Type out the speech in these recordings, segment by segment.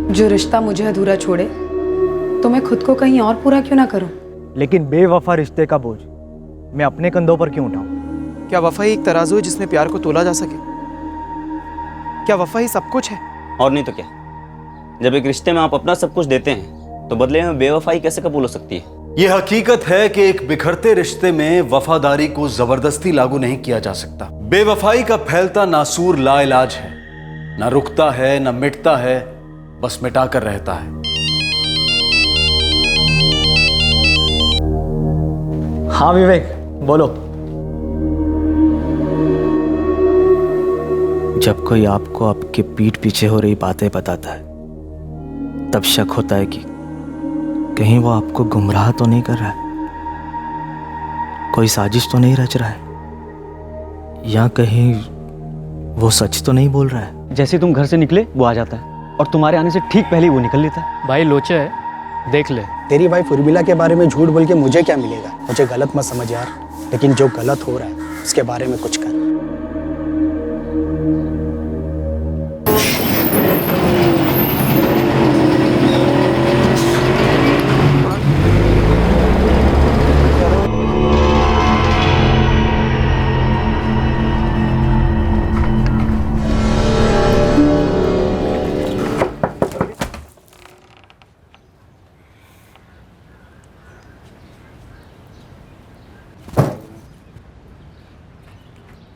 जो रिश्ता मुझे अधूरा छोड़े तो मैं खुद को कहीं और पूरा क्यों ना करूं? लेकिन बेवफा रिश्ते का बोझ मैं अपने कंधों पर क्यों उठाऊं? क्या वफा एक तराजू है जिसमें प्यार को तोला जा सके? क्या वफा ही सब कुछ है? और नहीं तो क्या। जब एक रिश्ते में आप अपना सब कुछ देते हैं तो बदले में बेवफाई कैसे कबूल हो सकती है? ये हकीकत है कि एक बिखरते रिश्ते में वफादारी को जबरदस्ती लागू नहीं किया जा सकता। बेवफाई का फैलता नासूर लाइलाज है, ना रुकता है ना मिटता है, बस मिटाकर रहता है। हाँ विवेक, बोलो। जब कोई आपको आपके पीठ पीछे हो रही बातें बताता है तब शक होता है कि कहीं वो आपको गुमराह तो नहीं कर रहा है, कोई साजिश तो नहीं रच रहा है, या कहीं वो सच तो नहीं बोल रहा है। जैसे तुम घर से निकले वो आ जाता है और तुम्हारे आने से ठीक पहले ही वो निकल लेता है। भाई लोचे है, देख ले। तेरी वाइफ उर्मिला के बारे में झूठ बोल के मुझे क्या मिलेगा? मुझे गलत मत समझ यार, लेकिन जो गलत हो रहा है उसके बारे में कुछ कर।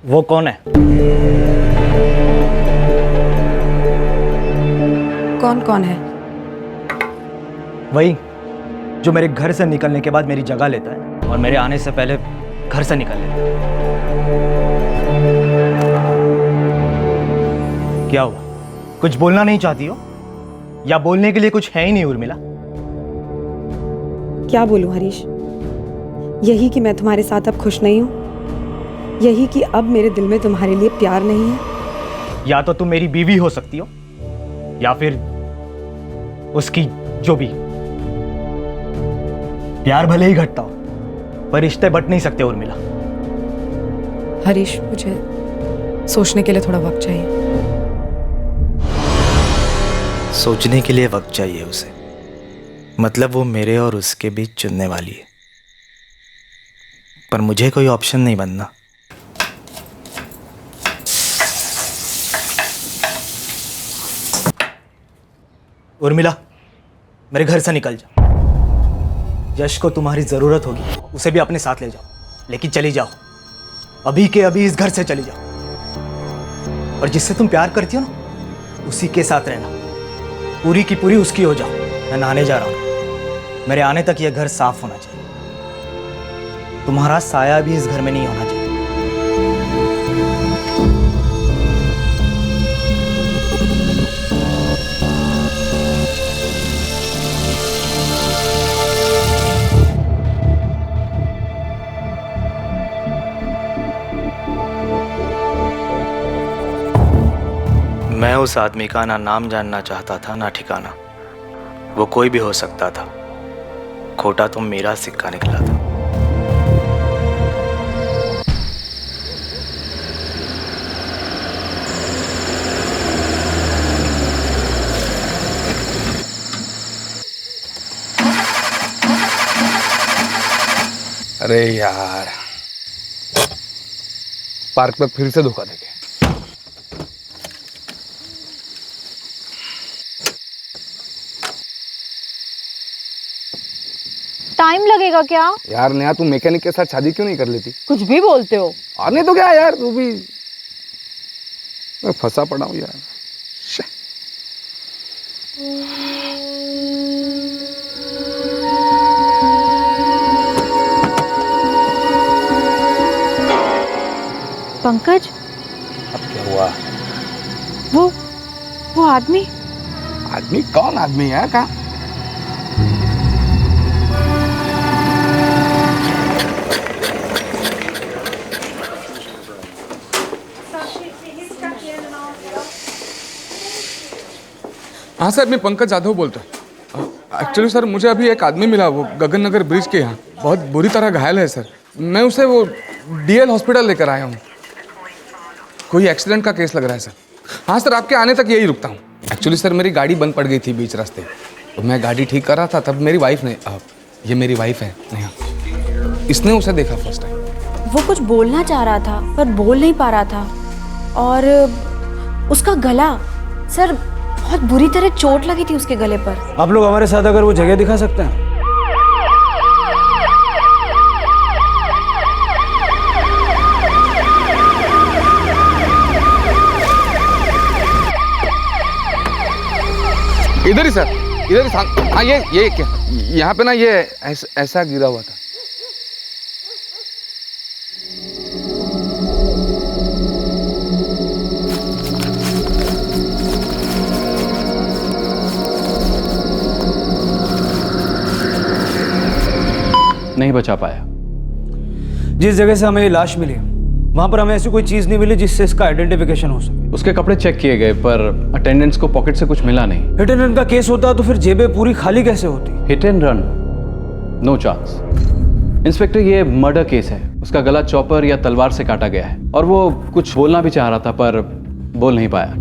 वो कौन है? कौन कौन है? वही जो मेरे घर से निकलने के बाद मेरी जगह लेता है और मेरे आने से पहले घर से निकल लेता है। क्या हुआ, कुछ बोलना नहीं चाहती हो या बोलने के लिए कुछ है ही नहीं उर्मिला? क्या बोलूं हरीश? यही कि मैं तुम्हारे साथ अब खुश नहीं हूं, यही कि अब मेरे दिल में तुम्हारे लिए प्यार नहीं है। या तो तुम मेरी बीवी हो सकती हो या फिर उसकी जो भी। प्यार भले ही घटता हो पर रिश्ते बट नहीं सकते उर्मिला। हरीश, मुझे सोचने के लिए थोड़ा वक्त चाहिए। सोचने के लिए वक्त चाहिए उसे, मतलब वो मेरे और उसके बीच चुनने वाली है, पर मुझे कोई ऑप्शन नहीं बनना। उर्मिला, मेरे घर से निकल जाओ। यश को तुम्हारी जरूरत होगी, उसे भी अपने साथ ले जाओ, लेकिन चली जाओ, अभी के अभी इस घर से चली जाओ। और जिससे तुम प्यार करती हो ना, उसी के साथ रहना, पूरी की पूरी उसकी हो जाओ। मैं नहाने जा रहा हूँ, मेरे आने तक यह घर साफ होना चाहिए, तुम्हारा साया भी इस घर में नहीं होना चाहिए। मैं उस आदमी का ना नाम जानना चाहता था ना ठिकाना। वो कोई भी हो सकता था, खोटा तो मेरा सिक्का निकला था। अरे यार, पार्क में फिर से धोखा देके। टाइम लगेगा क्या? यार नेहा, तू मैकेनिक के साथ शादी क्यों नहीं कर लेती? कुछ भी बोलते हो। और नहीं तो क्या यार, तू भी। मैं फंसा पड़ा हूँ यार। पंकज, अब क्या हुआ? वो आदमी। आदमी? कौन आदमी है? कहाँ? हाँ सर, मैं पंकज जाधव बोलता हूँ। एक्चुअली सर, मुझे अभी एक आदमी मिला, वो गगन नगर ब्रिज के यहाँ बहुत बुरी तरह घायल है सर। मैं उसे वो डीएल हॉस्पिटल लेकर आया हूँ। कोई एक्सीडेंट का केस लग रहा है सर। हाँ सर, आपके आने तक यही रुकता हूँ। एक्चुअली सर मेरी गाड़ी बंद पड़ गई थी बीच रास्ते, तो मैं गाड़ी ठीक कर रहा था, तब मेरी वाइफ ने ये मेरी वाइफ है नेहा, इसने उसे देखा फर्स्ट टाइम। वो कुछ बोलना चाह रहा था पर बोल नहीं पा रहा था, और उसका गला, सर बहुत बुरी तरह चोट लगी थी उसके गले पर। आप लोग हमारे साथ अगर वो जगह दिखा सकते हैं। इधर ही सर, इधर ही। हाँ ये क्या, यहाँ पे ना ये ऐसा गिरा हुआ था। नहीं बचा पाया। जिस जगह से हमें ये लाश मिली वहां पर हमें ऐसी कोई चीज नहीं मिली जिससे इसका आइडेंटिफिकेशन हो सके। उसके कपड़े चेक किए गए पर अटेंडेंट्स को पॉकेट से कुछ मिला नहीं। हिट एंड रन का केस होता तो फिर जेबें पूरी खाली कैसे होती? Hit and run, no chance. Inspector, ये मर्डर केस है। उसका गला चॉपर या तलवार से काटा गया है, और वो कुछ बोलना भी चाह रहा था पर बोल नहीं पाया।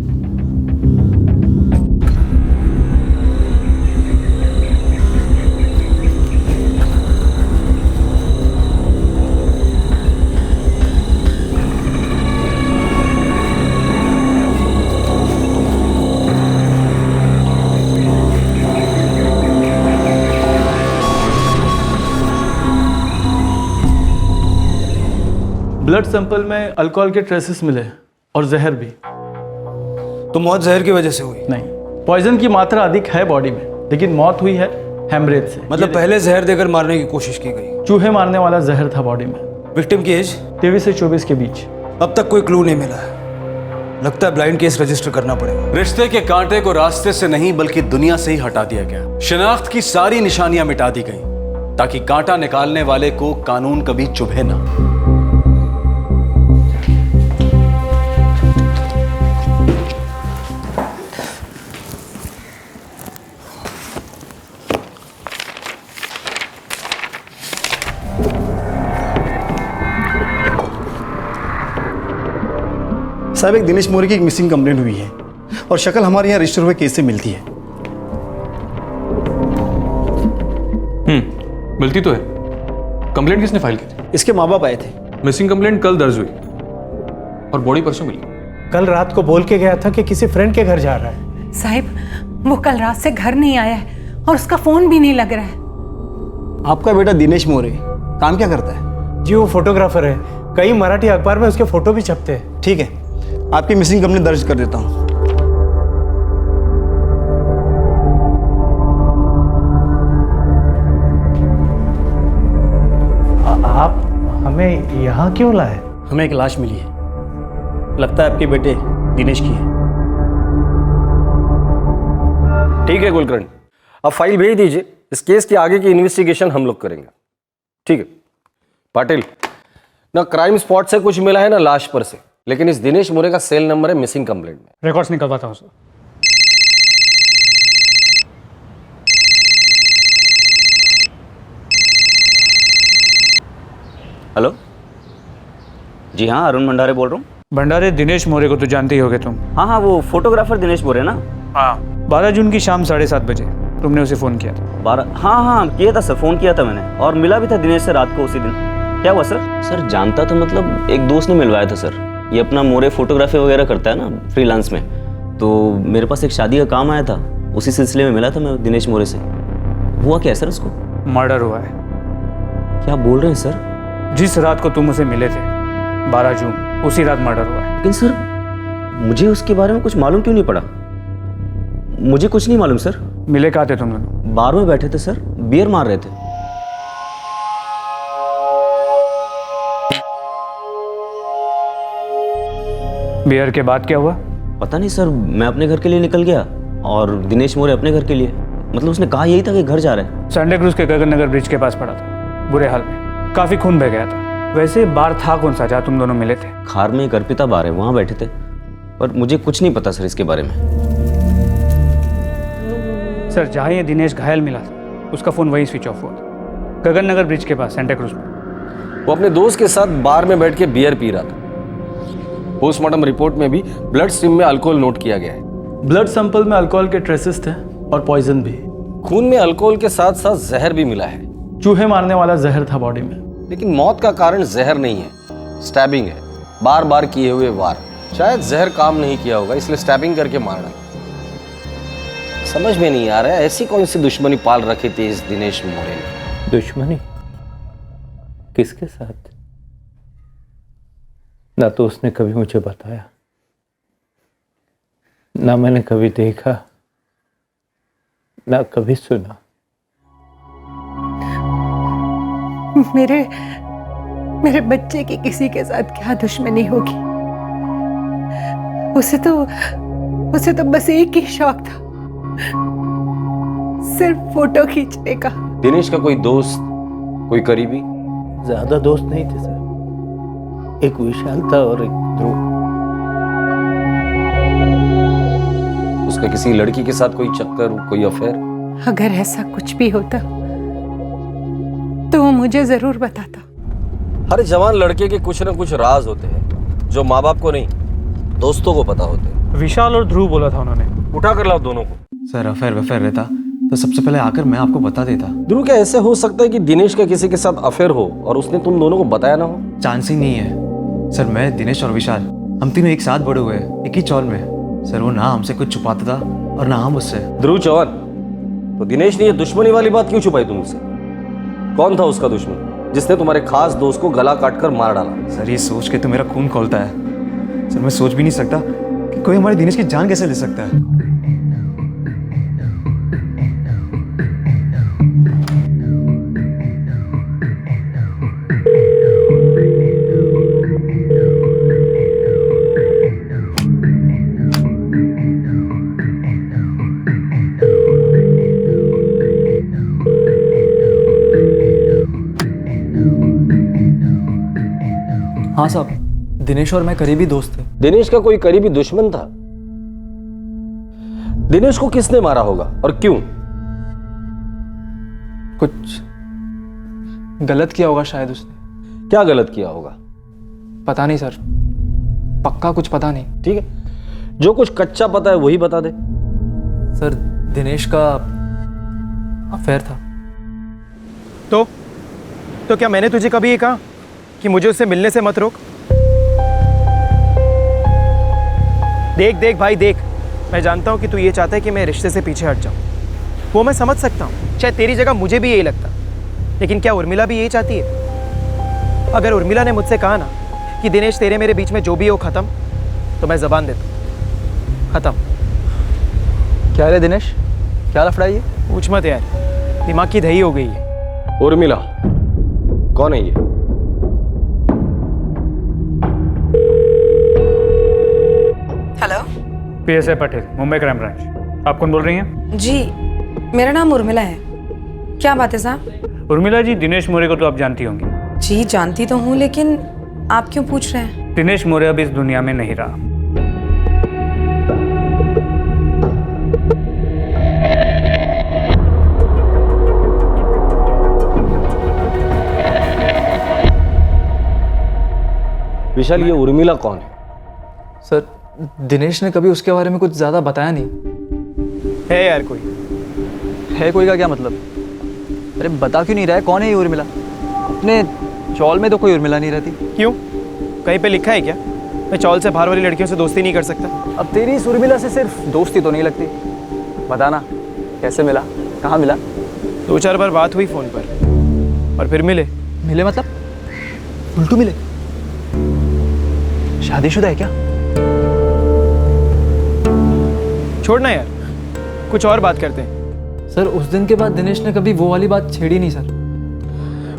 ब्लड सैंपल में अल्कोहल के ट्रेसेस मिले और जहर भी। तो मौत जहर की वजह से हुई? नहीं, पॉइजन की मात्रा अधिक है बॉडी में, लेकिन मौत हुई है हेमरेज से। मतलब पहले जहर देकर मारने की कोशिश की गई? चूहे मारने वाला जहर था बॉडी में। विक्टिम की एज 23 से 24 के बीच। अब तक कोई क्लू नहीं मिला है। लगता है ब्लाइंड केस रजिस्टर करना पड़ेगा। रिश्ते के कांटे को रास्ते से नहीं बल्कि दुनिया से ही हटा दिया गया। शिनाख्त की सारी निशानियां मिटा दी गई ताकि कांटा निकालने वाले को कानून कभी चुभे ना। साहब, एक दिनेश मोरे की एक मिसिंग कंप्लेंट हुई है और शक्ल हमारे यहाँ रजिस्टर हुए केस से मिलती है। मिलती तो है। कंप्लेंट किसने फाइल की थी? इसके माँ बाप आए थे। मिसिंग कंप्लेंट कल दर्ज हुई और बॉडी परसों मिली। कल रात को बोल के गया था कि किसी फ्रेंड के घर जा रहा है। साहिब, वो कल रात से घर नहीं आया है और उसका फोन भी नहीं लग रहा है। आपका बेटा दिनेश मोरे काम क्या करता है? जी वो फोटोग्राफर है। कई मराठी अखबार में उसके फोटो भी छपते हैं। ठीक है, आपकी मिसिंग कंप्लेंट दर्ज कर देता हूँ। आप हमें यहाँ क्यों लाए? हमें एक लाश मिली है, लगता है आपके बेटे दिनेश की है। ठीक है कुलकर्णी, अब फाइल भेज दीजिए। इस केस की आगे की इन्वेस्टिगेशन हम लोग करेंगे। ठीक है पाटिल, ना क्राइम स्पॉट से कुछ मिला है ना लाश पर से, लेकिन इस दिनेश मोरे का सेल नंबर है मिसिंग कंप्लेंट में। रिकॉर्ड्स निकलवाता हूँ सर। हेलो जी हाँ, अरुण भंडारे बोल रहा हूँ। भंडारे दिनेश मोरे को तो जानते ही होगे तुम। हाँ हाँ, वो फोटोग्राफर दिनेश मोरे ना। हाँ, 12 जून की शाम 7:30 बजे तुमने उसे फोन किया था। 12? हाँ हाँ किया था सर, फोन किया था मैंने, और मिला भी था दिनेश से रात को उसी दिन। क्या हुआ सर? सर जानता था, मतलब एक दोस्त ने मिलवाया था सर। ये अपना मोरे फोटोग्राफी वगैरह करता है ना फ्रीलांस में, तो मेरे पास एक शादी का काम आया था, उसी सिलसिले में मिला था मैं दिनेश मोरे से। हुआ क्या है सर उसको? मर्डर हुआ है। क्या बोल रहे हैं सर? जिस रात को तुम उसे मिले थे 12 जून, उसी रात मर्डर हुआ है। लेकिन सर मुझे उसके बारे में कुछ मालूम क्यों नहीं पड़ा? मुझे कुछ नहीं मालूम सर। मिले कहाँ थे तुम दोनों? बार में बैठे थे सर, बियर मार रहे थे। बियर के बाद क्या हुआ? पता नहीं सर, मैं अपने घर के लिए निकल गया और दिनेश मोरे अपने घर के लिए। मतलब उसने कहा यही था कि घर जा रहे हैं। संडे क्रूज के गगन नगर ब्रिज के पास पड़ा था, बुरे हाल में, काफी खून बह गया था। वैसे बार था कौन सा जहाँ तुम दोनों मिले थे? खार में एक अर्पिता बार है, वहाँ बैठे थे, पर मुझे कुछ नहीं पता सर इसके बारे में। सर जहाँ ये दिनेश घायल मिला था उसका फोन वहीं स्विच ऑफ हुआ था, गगन नगर ब्रिज के पास सेंटा क्रूज में। वो अपने दोस्त के साथ बार में बैठ के बियर पी रहा था। पोस्टमार्टम रिपोर्ट में भी ब्लड स्ट्रीम में अल्कोहल नोट किया गया है। ब्लड सैंपल में अल्कोहल के ट्रेसेस थे और पॉइजन भी। खून में अल्कोहल के साथ साथ जहर भी मिला है। चूहे मारने वाला जहर था बॉडी में। लेकिन मौत का कारण जहर नहीं है, स्टैबिंग है। बार बार किए हुए वार। शायद जहर काम नहीं किया होगा, इसलिए स्टैबिंग करके मारना। समझ में नहीं आ रहा है ऐसी कौन सी दुश्मनी पाल रखी थी इस दिनेश मोरे ने। दुश्मनी किसके साथ? ना तो उसने कभी मुझे बताया, ना मैंने कभी देखा, ना कभी सुना। मेरे बच्चे की किसी के साथ क्या दुश्मनी होगी? उसे तो बस एक ही शौक था, सिर्फ फोटो खींचने का। दिनेश का कोई दोस्त, कोई करीबी? ज्यादा दोस्त नहीं थे सर, एक विशाल था और एक ध्रुव। उसका किसी लड़की के साथ कोई चक्कर, कोई अफेयर? अगर ऐसा कुछ भी होता तो वो मुझे जरूर बताता। हर जवान लड़के के कुछ ना कुछ राज होते हैं जो माँ बाप को नहीं, दोस्तों को पता होते हैं। विशाल और ध्रुव बोला था उन्होंने। उठा कर लाओ दोनों को। सर अफेयर वफेयर रहता तो सबसे पहले आकर मैं आपको बता देता। ध्रुव, क्या ऐसे हो सकता है कि दिनेश का किसी के साथ अफेयर हो और उसने तुम दोनों को बताया ना हो? चांस ही नहीं है सर। मैं, दिनेश और विशाल, हम तीनों एक साथ बड़े हुए, एक ही चौल में। सर वो ना हमसे कुछ छुपाता था और ना हम उससे। ध्रुव चौहान, तो दिनेश ने ये दुश्मनी वाली बात क्यों छुपाई तुमसे? कौन था उसका दुश्मन जिसने तुम्हारे खास दोस्त को गला काटकर मार डाला? सर ये सोच के तो मेरा खून खौलता है। सर मैं सोच भी नहीं सकता कि कोई हमारे दिनेश की जान कैसे ले सकता है। हाँ साहब, दिनेश और मैं करीबी दोस्त थे। दिनेश का कोई करीबी दुश्मन था? दिनेश को किसने मारा होगा और क्यों? कुछ गलत किया होगा शायद उसने। क्या गलत किया होगा? पता नहीं सर, पक्का कुछ पता नहीं। ठीक है, जो कुछ कच्चा पता है वही बता दे। सर दिनेश का अफेयर था। तो क्या मैंने तुझे कभी ये कहा कि मुझे उससे मिलने से मत रोक? देख भाई देख, मैं जानता हूँ कि तू ये चाहता है कि मैं रिश्ते से पीछे हट जाऊँ। वो मैं समझ सकता हूँ, शायद तेरी जगह मुझे भी यही लगता। लेकिन क्या उर्मिला भी यही चाहती है? अगर उर्मिला ने मुझसे कहा ना कि दिनेश तेरे मेरे बीच में जो भी हो खत्म, तो मैं जबान देता हूँ, खत्म। क्या है दिनेश, क्या लफड़ा ये? पूछ मत यार, दिमाग की दही हो गई है। उर्मिला कौन है ये? Hello, PSI Patel, Mumbai crime branch. आप कौन बोल रही हैं? जी मेरा नाम उर्मिला है। क्या बात है साहब? उर्मिला जी, दिनेश मोरे को तो आप जानती होंगी। जी जानती तो हूँ, लेकिन आप क्यों पूछ रहे हैं? दिनेश मोरे अब इस दुनिया में नहीं रहा। विशाल, ये उर्मिला कौन है? सर दिनेश ने कभी उसके बारे में कुछ ज्यादा बताया नहीं। है यार कोई? है कोई का क्या मतलब? अरे बता क्यों नहीं रहा है, कौन है ये उर्मिला? अपने चौल में तो कोई उर्मिला नहीं रहती। क्यों, कहीं पे लिखा है क्या मैं चौल से बाहर वाली लड़कियों से दोस्ती नहीं कर सकता? अब तेरी इस उर्मिला से सिर्फ दोस्ती तो नहीं लगती। बताना कैसे मिला, कहाँ मिला? 2-4 बार बात हुई फोन पर और फिर मिले। मिले मतलब उल्टू मिले? शादीशुदा है क्या? छोड़ना यार, कुछ और बात करते हैं। सर उस दिन के बाद दिनेश ने कभी वो वाली बात छेड़ी नहीं सर।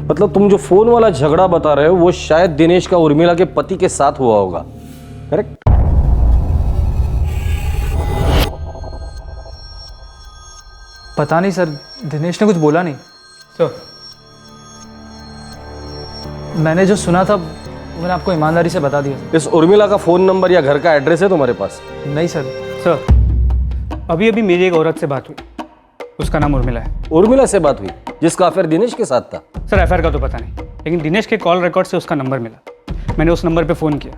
मतलब तुम जो फोन वाला झगड़ा बता रहे हो वो शायद दिनेश का उर्मिला के पति के साथ हुआ होगा, करेक्ट? पता नहीं सर, दिनेश ने कुछ बोला नहीं। सर, मैंने जो सुना था मैंने आपको ईमानदारी से बता दिया। इस उर्मिला का फोन नंबर या घर का एड्रेस है तुम्हारे पास? नहीं सर। सर अभी अभी मेरी एक औरत से बात हुई, उसका नाम उर्मिला है। उर्मिला से बात हुई जिसका अफेयर दिनेश के साथ था? सर अफेयर का तो पता नहीं, लेकिन दिनेश के कॉल रिकॉर्ड से उसका नंबर मिला। मैंने उस नंबर पे फ़ोन किया,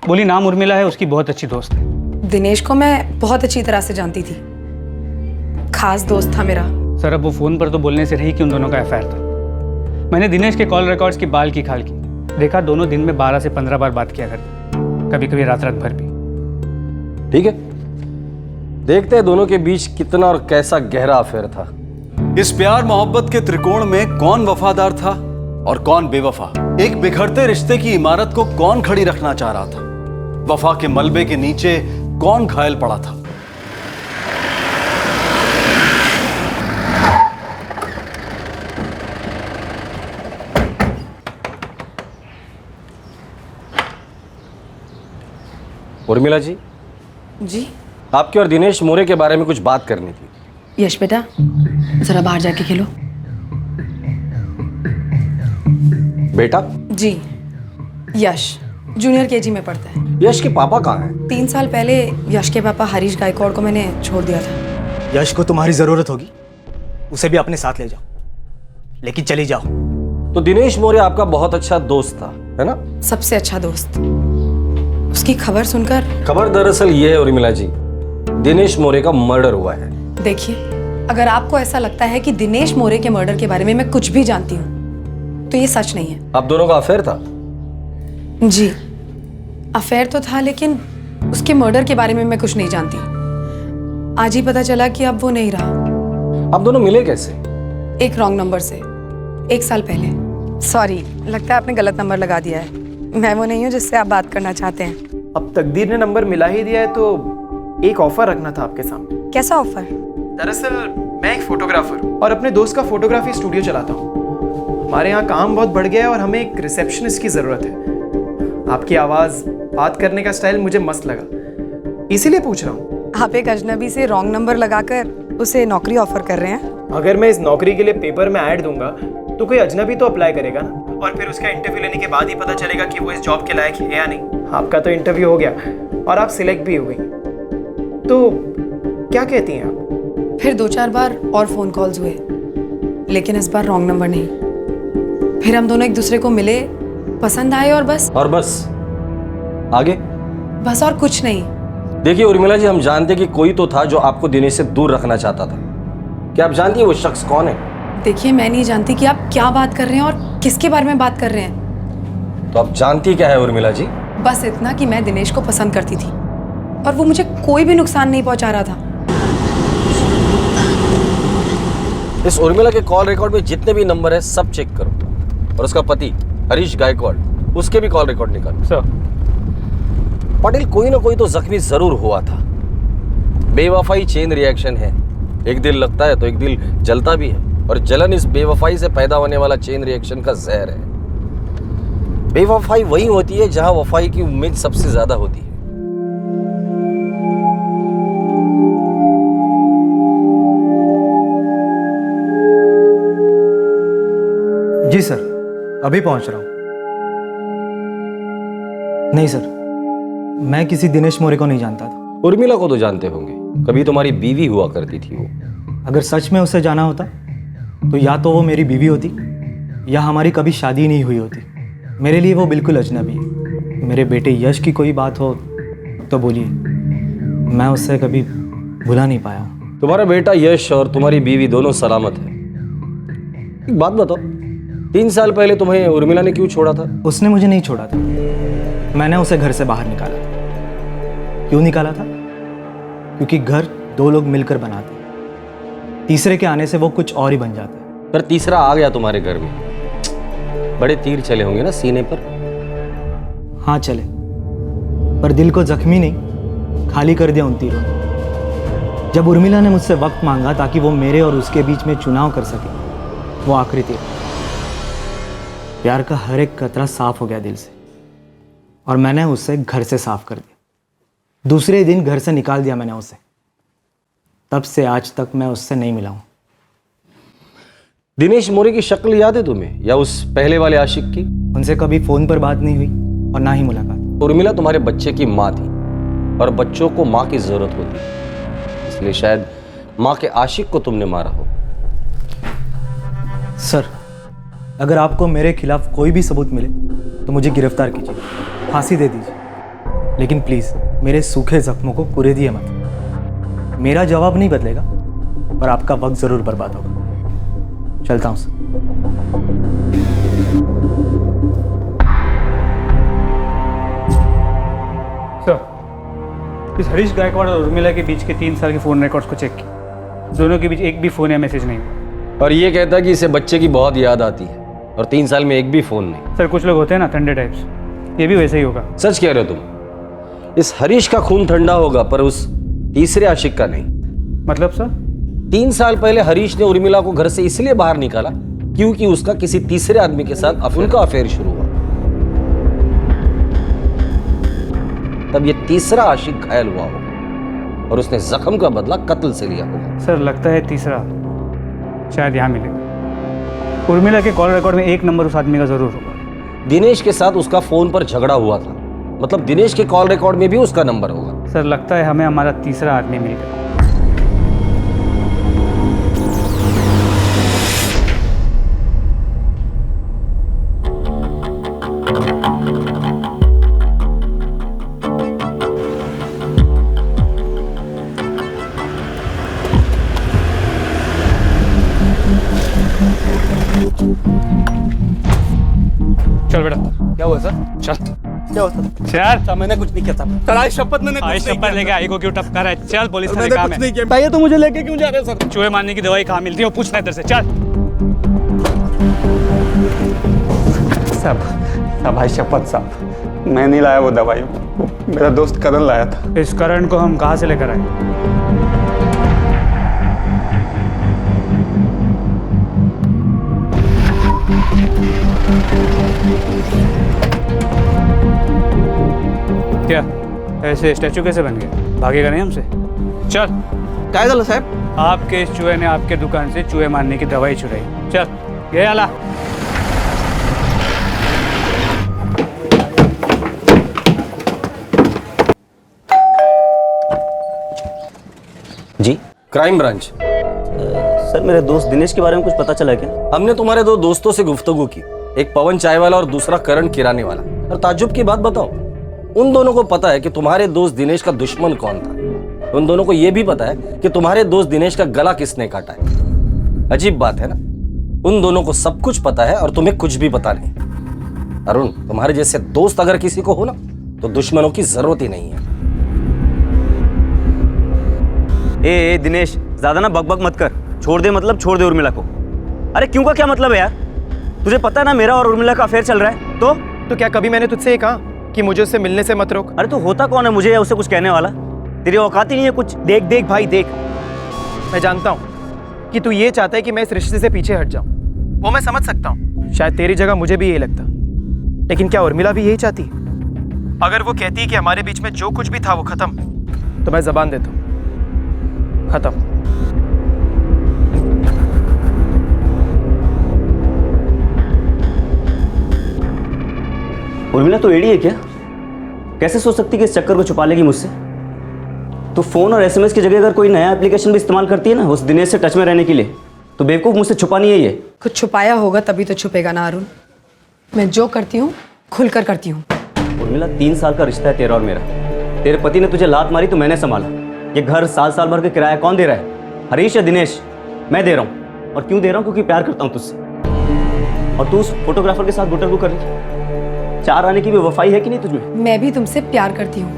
बोली नाम उर्मिला है, उसकी बहुत अच्छी दोस्त है। दिनेश को मैं बहुत अच्छी तरह से जानती थी, खास दोस्त था मेरा। सर अब वो फ़ोन पर तो बोलने से रही कि उन दोनों का अफेयर था। मैंने दिनेश के कॉल रिकॉर्ड्स की बाल की खाल की, देखा दोनों दिन में 12 से 15 बार बात किया करते, कभी कभी रात रात भर भी। ठीक है, देखते हैं दोनों के बीच कितना और कैसा गहरा अफेयर था। इस प्यार मोहब्बत के त्रिकोण में कौन वफादार था और कौन बेवफा? एक बिखरते रिश्ते की इमारत को कौन खड़ी रखना चाह रहा था? वफा के मलबे के नीचे कौन घायल पड़ा था? उर्मिला जी, जी आपके और दिनेश मोरे के बारे में कुछ बात करनी थी। यश बेटा, जरा बाहर जाके खेलो। बेटा? जी, यश जूनियर केजी में पढ़ता है। यश के पापा कहाँ हैं? 3 साल पहले यश के पापा हरीश गायकवाड़ को मैंने छोड़ दिया था। यश को तुम्हारी जरूरत होगी, उसे भी अपने साथ ले जाओ, लेकिन चली जाओ। तो दिनेश मोरे आपका बहुत अच्छा दोस्त था, है ना? सबसे अच्छा दोस्त। उसकी खबर सुनकर। खबर दरअसल ये है उर्मिला जी, दिनेश मोरे का मर्डर हुआ है। देखिए, अगर आपको ऐसा लगता है कि दिनेश मोरे के मर्डर के बारे में मैं कुछ भी जानती हूँ, तो ये सच नहीं है। आप दोनों का अफेयर था? जी, अफेयर तो था, लेकिन उसके मर्डर के बारे में मैं कुछ नहीं जानती। आज ही पता चला कि अब वो नहीं रहा। आप दोनों मिले कैसे? एक रॉन्ग नंबर से, 1 साल पहले। सॉरी, लगता है आपने गलत नंबर लगा दिया है। मैं वो नहीं हूँ जिससे आप बात करना चाहते हैं। अब तकदीर ने नंबर मिला ही दिया है तो एक ऑफर रखना था आपके सामने। कैसा ऑफर? दरअसल मैं एक फोटोग्राफर हूँ और अपने दोस्त का फोटोग्राफी स्टूडियो चलाता हूँ। हमारे यहाँ काम बहुत बढ़ गया है और हमें एक रिसेप्शनिस्ट की ज़रूरत है। आपकी आवाज़, बात करने का स्टाइल मुझे मस्त लगा, इसीलिए पूछ रहा हूँ। आप एक अजनबी से रॉन्ग नंबर लगाकर उसे नौकरी ऑफर कर रहे हैं? अगर मैं इस नौकरी के लिए पेपर में ऐड दूंगा तो कोई अजनबी तो अप्लाई करेगा ना, और फिर उसका इंटरव्यू लेने के बाद ही पता चलेगा कि वो इस जॉब के लायक है या नहीं। आपका तो इंटरव्यू हो गया और आप सिलेक्ट भी हो गई, तो क्या कहती हैं आप? फिर 2-4 बार और फ़ोन कॉल्स हुए, लेकिन इस बार रॉन्ग नंबर नहीं। फिर हम दोनों एक दूसरे को मिले, पसंद आए और बस। और बस? आगे? बस और कुछ नहीं। देखिए उर्मिला जी, हम जानते कि कोई तो था जो आपको दिनेश से दूर रखना चाहता था। क्या आप जानती हैं वो शख्स कौन है? देखिए, मैं नहीं जानती कि आप क्या बात कर रहे हैं और किसके बारे में बात कर रहे हैं। तो आप जानती क्या है उर्मिला जी? बस इतना कि मैं दिनेश को पसंद करती थी और वो मुझे कोई भी नुकसान नहीं पहुंचा रहा था। इस उर्मिला के कॉल रिकॉर्ड में जितने भी नंबर है सब चेक करो, और उसका पति हरीश गायकवाड़, उसके भी कॉल रिकॉर्ड निकालो। सर पाटिल, कोई ना कोई तो जख्मी जरूर हुआ था। बेवफाई चेन रिएक्शन है, एक दिल लगता है तो एक दिल जलता भी है, और जलन इस बेवफाई से पैदा होने वाला चेन रिएक्शन का जहर है। बेवफाई वही होती है जहां वफाई की उम्मीद सबसे ज्यादा होती है। जी सर, अभी पहुंच रहा हूं। नहीं सर, मैं किसी दिनेश मोरे को नहीं जानता था। उर्मिला को तो जानते होंगे, कभी तुम्हारी बीवी हुआ करती थी वो। अगर सच में उसे जाना होता तो या तो वो मेरी बीवी होती या हमारी कभी शादी नहीं हुई होती। मेरे लिए वो बिल्कुल अजनबी है। मेरे बेटे यश की कोई बात हो तो बोलिए, मैं उससे कभी भुला नहीं पाया हूँ। तुम्हारा बेटा यश और तुम्हारी बीवी दोनों सलामत है। एक बात बताओ, 3 साल पहले तुम्हें उर्मिला ने क्यों छोड़ा था? उसने मुझे नहीं छोड़ा था, मैंने उसे घर से बाहर निकाला था। क्यों निकाला था? क्योंकि घर 2 लोग मिलकर बनाते, तीसरे के आने से वो कुछ और ही बन जाता है। पर तीसरा आ गया तुम्हारे घर में, बड़े तीर चले होंगे ना सीने पर? हाँ चले, पर दिल को जख्मी नहीं, खाली कर दिया उन तीरों ने। जब उर्मिला ने मुझसे वक्त मांगा ताकि वो मेरे और उसके बीच में चुनाव कर सके, वो आखिरी तीर। प्यार का हर एक कतरा साफ हो गया दिल से, और मैंने उसे घर से साफ कर दिया। दूसरे दिन घर से निकाल दिया मैंने उसे। तब से आज तक मैं उससे नहीं मिला हूं। दिनेश मोरे की शक्ल याद है तुम्हें, या उस पहले वाले आशिक की? उनसे कभी फोन पर बात नहीं हुई और ना ही मुलाकात। उर्मिला तुम्हारे बच्चे की माँ थी, और बच्चों को माँ की जरूरत होती है, इसलिए शायद माँ के आशिक को तुमने मारा हो। सर, अगर आपको मेरे खिलाफ कोई भी सबूत मिले तो मुझे गिरफ्तार कीजिए, फांसी दे दीजिए। लेकिन प्लीज़ मेरे सूखे जख्मों को पूरे दिए मत। मेरा जवाब नहीं बदलेगा, पर आपका वक्त ज़रूर बर्बाद होगा। चलता हूँ सर। सर, इस हरीश गायकवाड़ और उर्मिला के बीच के 3 साल के फ़ोन रिकॉर्ड्स को चेक किया। दोनों के बीच एक भी फ़ोन या मैसेज नहीं हुआ। और ये कहता है कि इसे बच्चे की बहुत याद आती है, और 3 साल में एक भी फोन नहीं। सर, कुछ लोग होते हैं ना ठंडे टाइप्स, ये भी वैसे ही होगा। सच कह रहे हो तुम? इस हरीश का खून ठंडा होगा, पर उस तीसरे आशिक का नहीं। मतलब सर? 3 साल पहले हरीश ने उर्मिला को घर से इसलिए बाहर निकाला क्योंकि उसका किसी तीसरे आदमी के साथ उनका अफेयर शुरू हुआ। तब ये तीसरा आशिक घायल हुआ होगा और उसने जख्म का बदला कत्ल से लिया होगा। सर, लगता है तीसरा शायद यहाँ मिलेगा। उर्मिला के कॉल रिकॉर्ड में एक नंबर उस आदमी का जरूर होगा। दिनेश के साथ उसका फोन पर झगड़ा हुआ था, मतलब दिनेश के कॉल रिकॉर्ड में भी उसका नंबर होगा। सर, लगता है हमें हमारा तीसरा आदमी मिल गया। चल बेटा। क्या हुआ सर? चल। क्या हुआ सर? चल। मैंने कुछ नहीं किया था सर। आज शपथ मैंने कुछ नहीं किया। शपथ लेके आई को क्यों टपका रहा है? चल, पुलिस थाने मैंने काम कुछ है। नहीं किया। भैया तो मुझे लेके क्यों जा रहे हैं सर? चूहे मारने की दवाई कहाँ मिलती है वो पूछना है इधर से। चल। साहब भाई शपथ साहब, मैं नहीं लाया वो दवाई, वो मेरा दोस्त करण लाया था। इस करण को हम कहाँ से लेकर आए? क्या ऐसे स्टैचू कैसे बन गए? भागेगा नहीं हमसे? चल। क्या गल साहब? आपके इस चूहे ने आपके दुकान से चूहे मारने की दवाई चुराई। चल, ये आला। जी, क्राइम ब्रांच। सर, मेरे दोस्त दिनेश के बारे में कुछ पता चला क्या? हमने तुम्हारे 2 दोस्तों से गुफ्तगू की, एक पवन चाय वाला और दूसरा करण किराने वाला। और ताज्जुब की बात बताओ, उन दोनों को पता है कि तुम्हारे दोस्त दिनेश का दुश्मन कौन था। उन दोनों को यह भी पता है कि तुम्हारे दोस्त दिनेश का गला किसने काटा है। अजीब बात है ना, उन दोनों को सब कुछ पता है और तुम्हें कुछ भी पता नहीं। अरुण, तुम्हारे जैसे दोस्त अगर किसी को हो ना, तो दुश्मनों की जरूरत ही नहीं है। ए दिनेश, ज्यादा ना बकबक मत कर। छोड़ दे, मतलब छोड़ दे उर्मिला को। अरे क्यों का क्या मतलब है यार? तुझे पता है ना मेरा और उर्मिला का अफेयर चल रहा है। तो क्या कभी मैंने तुझसे ये कहा कि मुझे उससे मिलने से मत रोक? अरे तो होता कौन है मुझे या उसे कुछ कहने वाला? तेरी औकात ही नहीं है कुछ। देख देख भाई देख, मैं जानता हूँ कि तू ये चाहता है कि मैं इस रिश्ते से पीछे हट जाऊँ। वो मैं समझ सकता हूँ, शायद तेरी जगह मुझे भी यही लगता। लेकिन क्या उर्मिला भी यही चाहती? अगर वो कहती है कि हमारे बीच में जो कुछ भी था वो खत्म, तो मैं जबान देता हूँ, खत्म। उर्मिला तो एडी है क्या? कैसे सोच सकती कि इस चक्कर को छुपा लेगी मुझसे? तो फोन और एसएमएस की जगह अगर कोई नया एप्लीकेशन भी इस्तेमाल करती है ना उस दिनेश से टच में रहने के लिए, तो बेवकूफ मुझसे छुपा नहीं है ये। कुछ छुपाया होगा तभी तो छुपेगा ना अरुण। मैं जो करती हूँ खुलकर करती हूँ। उर्मिला, 3 साल का रिश्ता है तेरा और मेरा। तेरे पति ने तुझे लात मारी तो मैंने संभाला। ये घर साल भर का किराया कौन दे रहा है? हरीश या दिनेश? मैं दे रहा हूँ। और क्यों दे रहा हूँ? क्योंकि प्यार करता हूँ तुझसे। और तू उस फोटोग्राफर के साथ गुटरगू कर रही। 4 आने की भी वफाई है कि नहीं तुझमें? मैं भी तुमसे प्यार करती हूँ,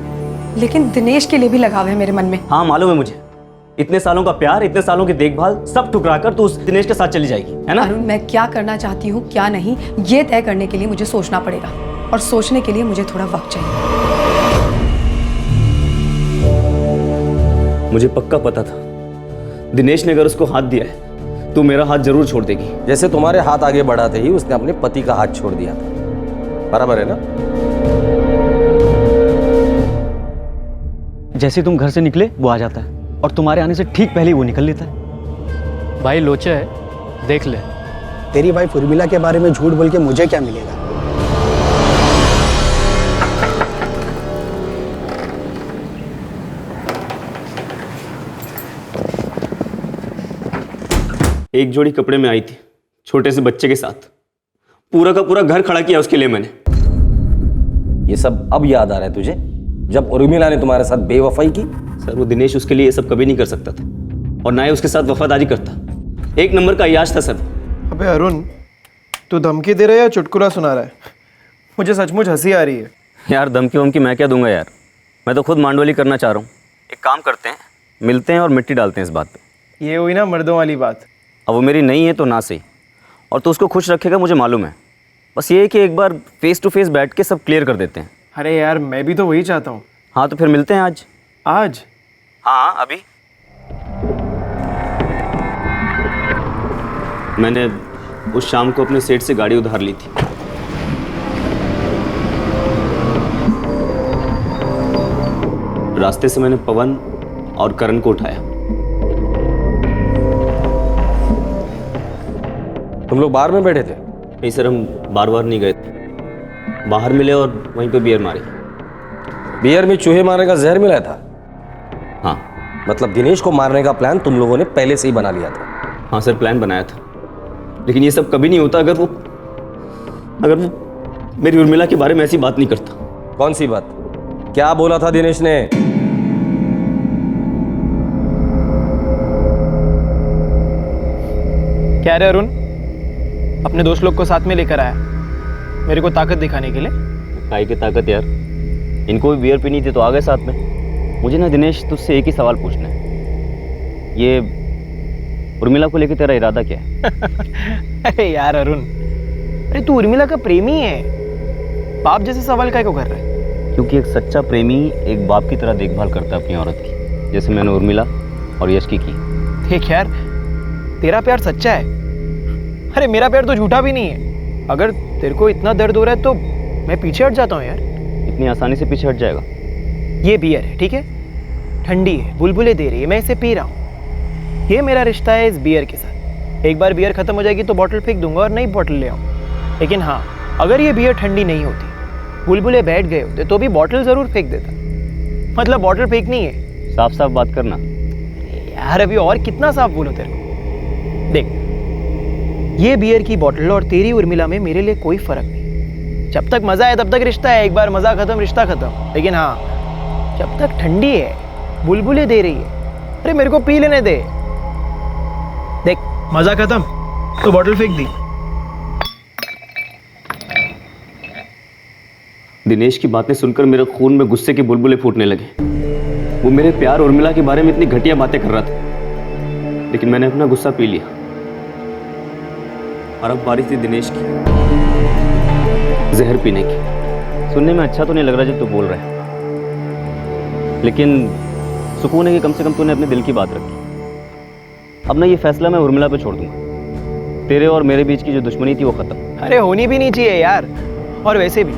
लेकिन दिनेश के लिए भी लगाव है मेरे मन में। हाँ मालूम है मुझे। इतने सालों का प्यार, इतने सालों की देखभाल सब ठुकरा कर तू उस दिनेश के साथ चली जाएगी, है ना? अरुण, मैं क्या करना चाहती हूँ क्या नहीं, ये तय करने के लिए मुझे सोचना पड़ेगा, और सोचने के लिए मुझे थोड़ा वक्त चाहिए। मुझे पक्का पता था दिनेश ने अगर उसको हाथ दिया है तो मेरा हाथ जरूर छोड़ देगी। जैसे तुम्हारे हाथ आगे बढ़ाते ही उसने अपने पति का हाथ छोड़ दिया था। बराबर है ना? जैसे तुम घर से निकले वो आ जाता है, और तुम्हारे आने से ठीक पहले ही वो निकल लेता है। भाई लोचे है, देख ले। तेरी वाइफ उर्मिला के बारे में झूठ बोल के मुझे क्या मिलेगा? एक जोड़ी कपड़े में आई थी छोटे से बच्चे के साथ। पूरा का पूरा घर खड़ा किया उसके लिए मैंने। ये सब अब याद आ रहा है तुझे? जब उर्मिला ने तुम्हारे साथ बेवफाई की? सर वो दिनेश उसके लिए ये सब कभी नहीं कर सकता था और ना ही उसके साथ वफादारी करता। एक नंबर का अय्याश था सर। अबे अरुण, तू धमकी दे रहा है या चुटकुला सुना रहा है? मुझे सचमुच हंसी आ रही है। यार धमकी वमकी मैं क्या दूंगा यार, मैं तो खुद मांडवली करना चाह रहा हूँ। एक काम करते हैं, मिलते हैं और मिट्टी डालते हैं इस बात पे। ये हुई ना मर्दों वाली बात। अब वो मेरी नहीं है तो ना सही, और तो उसको खुश रखेगा मुझे मालूम है। बस ये है कि एक बार फेस टू फेस बैठ के सब क्लियर कर देते हैं। अरे यार मैं भी तो वही चाहता हूँ। हाँ तो फिर मिलते हैं आज। आज? हाँ अभी। मैंने उस शाम को अपने सेठ से गाड़ी उधार ली थी। रास्ते से मैंने पवन और करण को उठाया। तुम लोग बार में बैठे थे? नहीं सर, हम बार बार नहीं गए थे, बाहर मिले और वहीं पे बियर मारी। बियर में चूहे मारने का जहर मिला था? हाँ। मतलब दिनेश को मारने का प्लान तुम लोगों ने पहले से ही बना लिया था? हाँ सर, प्लान बनाया था, लेकिन ये सब कभी नहीं होता अगर वो मेरी उर्मिला के बारे में ऐसी बात नहीं करता। कौन सी बात? क्या बोला था दिनेश ने? क्या रे अरुण, अपने दोस्त लोग को साथ में लेकर आया मेरे को ताकत दिखाने के लिए? काहे की ताकत यार, इनको भी बियर पीनी थी तो आ गए साथ में। मुझे ना दिनेश तुझसे एक ही सवाल पूछना है, ये उर्मिला को लेकर तेरा इरादा क्या है? अरे यार अरुण, अरे तू उर्मिला का प्रेमी है, बाप जैसे सवाल काहे को कर रहा है? क्योंकि एक सच्चा प्रेमी एक बाप की तरह देखभाल करता है अपनी औरत की, जैसे मैंने उर्मिला और यश की। देख यार, तेरा प्यार सच्चा है, अरे मेरा प्यार तो झूठा भी नहीं है। अगर तेरे को इतना दर्द हो रहा है तो मैं पीछे हट जाता हूँ यार। इतनी आसानी से पीछे हट जाएगा? ये बियर है, ठीक है, ठंडी है, बुलबुले दे रही है, मैं इसे पी रहा हूँ। ये मेरा रिश्ता है इस बियर के साथ। एक बार बियर खत्म हो जाएगी तो बॉटल फेंक दूंगा और नई बॉटल ले आऊँ। लेकिन हाँ, अगर ये बियर ठंडी नहीं होती, बुलबुले बैठ गए होते, तो भी बॉटल जरूर फेंक देता। मतलब बॉटल फेंकनी है। साफ साफ बात करना यार, अभी और कितना साफ बोलूं तेरे को? देख, ये बियर की बॉटल और तेरी उर्मिला में मेरे लिए कोई फर्क नहीं। जब तक मजा है तब तक रिश्ता है, एक बार मजा खत्म रिश्ता खत्म। लेकिन हाँ, जब तक ठंडी है, बुलबुले दे रही है, अरे मेरे को पी लेने दे। देख, मजा खत्म तो बॉटल फेंक दी। दिनेश की बातें सुनकर मेरे खून में गुस्से के बुलबुले फूटने लगे। वो मेरे प्यार उर्मिला के बारे में इतनी घटिया बातें कर रहा था, लेकिन मैंने अपना गुस्सा पी लिया। और अब बारी थी दिनेश की जहर पीने की। सुनने में अच्छा तो नहीं लग रहा जो तू बोल रहा है, लेकिन सुकून है कि कम से कम तूने अपने दिल की बात रखी। अब ना ये फैसला मैं उर्मिला पे छोड़ दूंगा। तेरे और मेरे बीच की जो दुश्मनी थी वो खत्म। अरे होनी भी नहीं चाहिए यार। और वैसे भी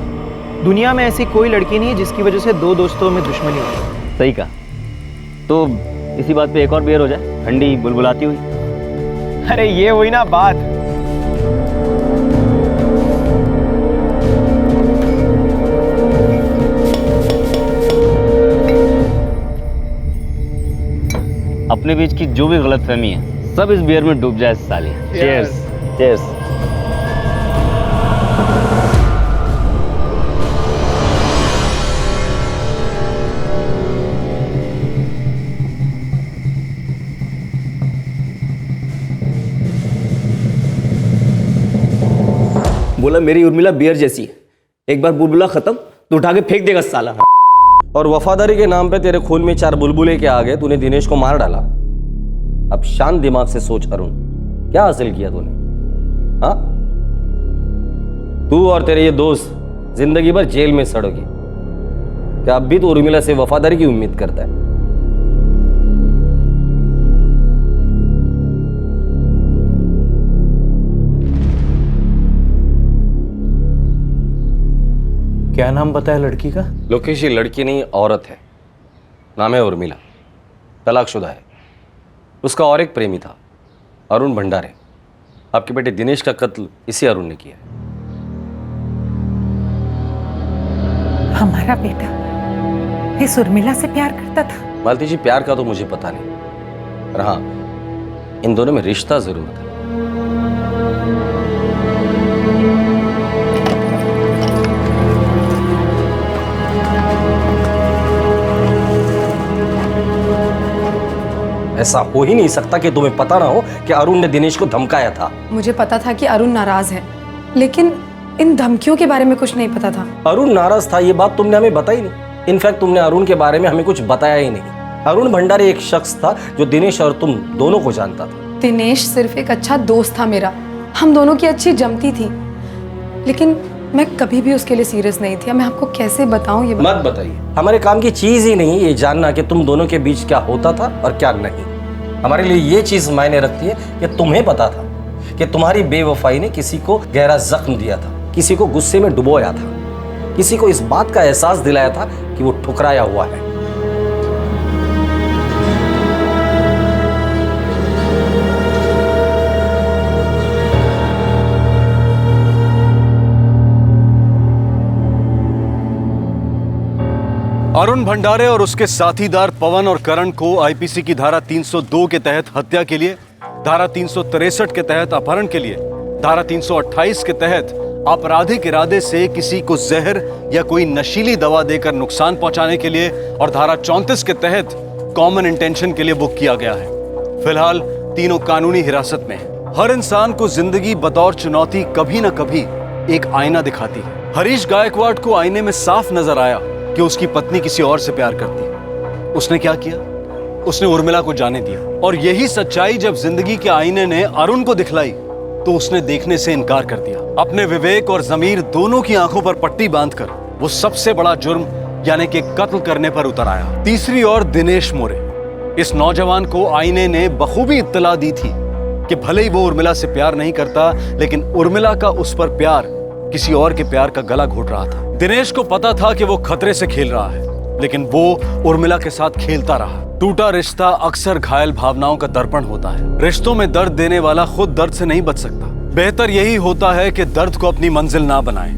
दुनिया में ऐसी कोई लड़की नहीं है जिसकी वजह से दो दोस्तों में दुश्मनी हो। सही कहा। तो इसी बात पे एक और बियर हो जाए, ठंडी बुलबुलाती हुई। अरे ये हुई ना बात। अपने बीच की जो भी गलतफहमी है सब इस बियर में डूब जाए साले। चीयर्स। चीयर्स। बोला मेरी उर्मिला बियर जैसी है, एक बार बुलबुला खत्म तो उठा के फेंक देगा साला। और वफादारी के नाम पे तेरे खून में 4 बुलबुले के आगे तूने दिनेश को मार डाला। अब शांत दिमाग से सोच अरुण, क्या हासिल किया तूने? हाँ, तू और तेरे ये दोस्त जिंदगी भर जेल में सड़ोगे। क्या अब भी तू उर्मिला से वफादारी की उम्मीद करता है? क्या नाम बताया लड़की का? लोकेश, ये लड़की नहीं औरत है, नाम है उर्मिला, तलाकशुदा है। उसका और एक प्रेमी था, अरुण भंडारे। आपके बेटे दिनेश का कत्ल इसी अरुण ने किया है। हमारा बेटा इस उर्मिला से प्यार करता था? मालती जी, प्यार का तो मुझे पता नहीं, पर हाँ, इन दोनों में रिश्ता जरूर था। ऐसा हो ही नहीं सकता कि तुम्हें पता ना हो कि अरुण ने दिनेश को धमकाया था। मुझे पता था कि अरुण नाराज है, लेकिन इन धमकियों के बारे में कुछ नहीं पता था। अरुण नाराज था ये बात तुमने हमें बताई नहीं। इनफैक्ट तुमने अरुण के बारे में हमें कुछ बताया ही नहीं। अरुण भंडारी एक शख्स था जो दिनेश और तुम दोनों को जानता था। दिनेश सिर्फ एक अच्छा दोस्त था मेरा, हम दोनों की अच्छी जमती थी, लेकिन मैं कभी भी उसके लिए सीरियस नहीं थी। मैं आपको कैसे बताऊं ये मत बताइए, हमारे काम की चीज ही नहीं ये जानना कि तुम दोनों के बीच क्या होता था और क्या नहीं। हमारे लिए ये चीज मायने रखती है कि तुम्हें पता था कि तुम्हारी बेवफाई ने किसी को गहरा जख्म दिया था, किसी को गुस्से में डुबोया था, किसी को इस बात का एहसास दिलाया था कि वो ठुकराया हुआ है। अरुण भंडारे और उसके साथीदार पवन और करण को आईपीसी की धारा 302 के तहत हत्या के लिए, धारा 363 के तहत अपहरण के लिए, धारा 328 के तहत आपराधिक इरादे से किसी को जहर या कोई नशीली दवा देकर नुकसान पहुंचाने के लिए और धारा 34 के तहत कॉमन इंटेंशन के लिए बुक किया गया है। फिलहाल तीनों कानूनी हिरासत में हैं। हर इंसान को जिंदगी बतौर चुनौती कभी न कभी एक आईना दिखाती है। हरीश गायकवाड़ को आईने में साफ नजर आया कि उसकी पत्नी किसी और से प्यार करती है। उसने क्या किया? उसने उर्मिला को जाने दिया। और यही सच्चाई जब जिंदगी के आईने ने अरुण को दिखलाई तो उसने देखने से इनकार कर दिया। अपने विवेक और जमीर दोनों की आंखों पर पट्टी बांधकर वो सबसे बड़ा जुर्म यानी कि कत्ल करने पर उतर आया। तीसरी ओर दिनेश मोरे, इस नौजवान को आईने ने बखूबी इत्तला दी थी कि भले ही वो उर्मिला से प्यार नहीं करता, लेकिन उर्मिला का उस पर प्यार किसी और के प्यार का गला घोट रहा था। दिनेश को पता था कि वो खतरे से खेल रहा है, लेकिन वो उर्मिला के साथ खेलता रहा। टूटा रिश्ता अक्सर घायल भावनाओं का दर्पण होता है। रिश्तों में दर्द देने वाला खुद दर्द से नहीं बच सकता। बेहतर यही होता है कि दर्द को अपनी मंजिल ना बनाए।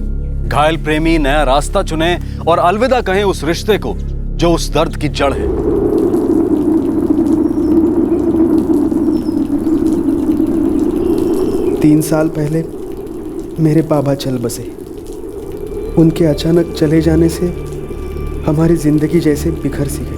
घायल प्रेमी नया रास्ता चुने और अलविदा कहें उस रिश्ते को जो उस दर्द की जड़ है। 3 साल पहले मेरे बाबा चल बसे। उनके अचानक चले जाने से हमारी जिंदगी जैसे बिखर सी गई।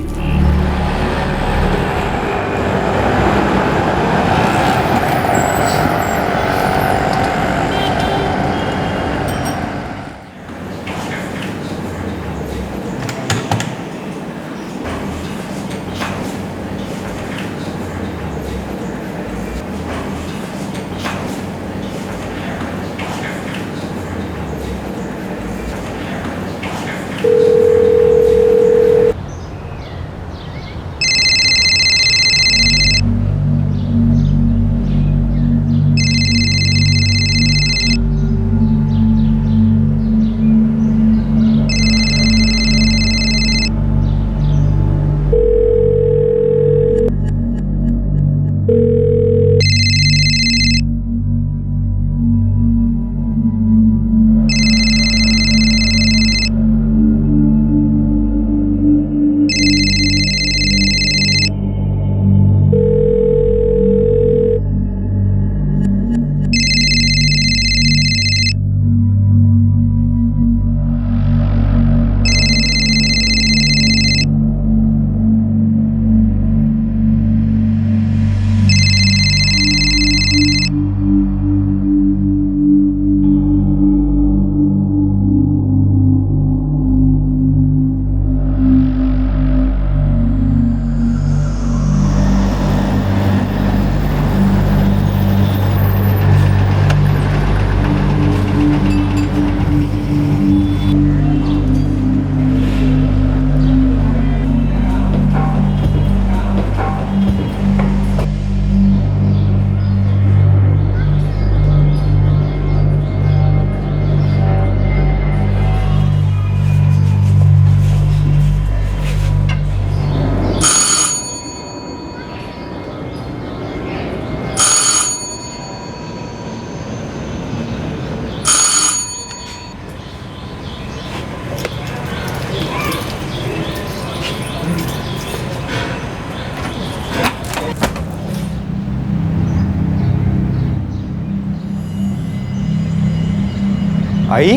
आई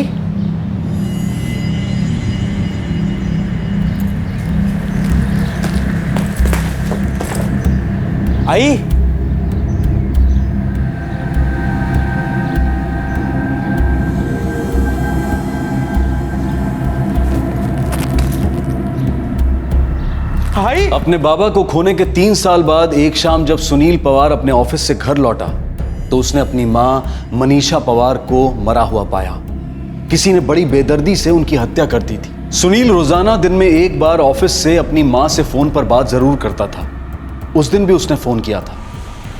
भाई भाई अपने बाबा को खोने के 3 साल बाद एक शाम जब सुनील पवार अपने ऑफिस से घर लौटा तो उसने अपनी मां मनीषा पवार को मरा हुआ पाया। किसी ने बड़ी बेदर्दी से उनकी हत्या कर दी थी। सुनील रोजाना दिन में एक बार ऑफिस से अपनी मां से फोन पर बात जरूर करता था। उस दिन भी उसने फोन किया था,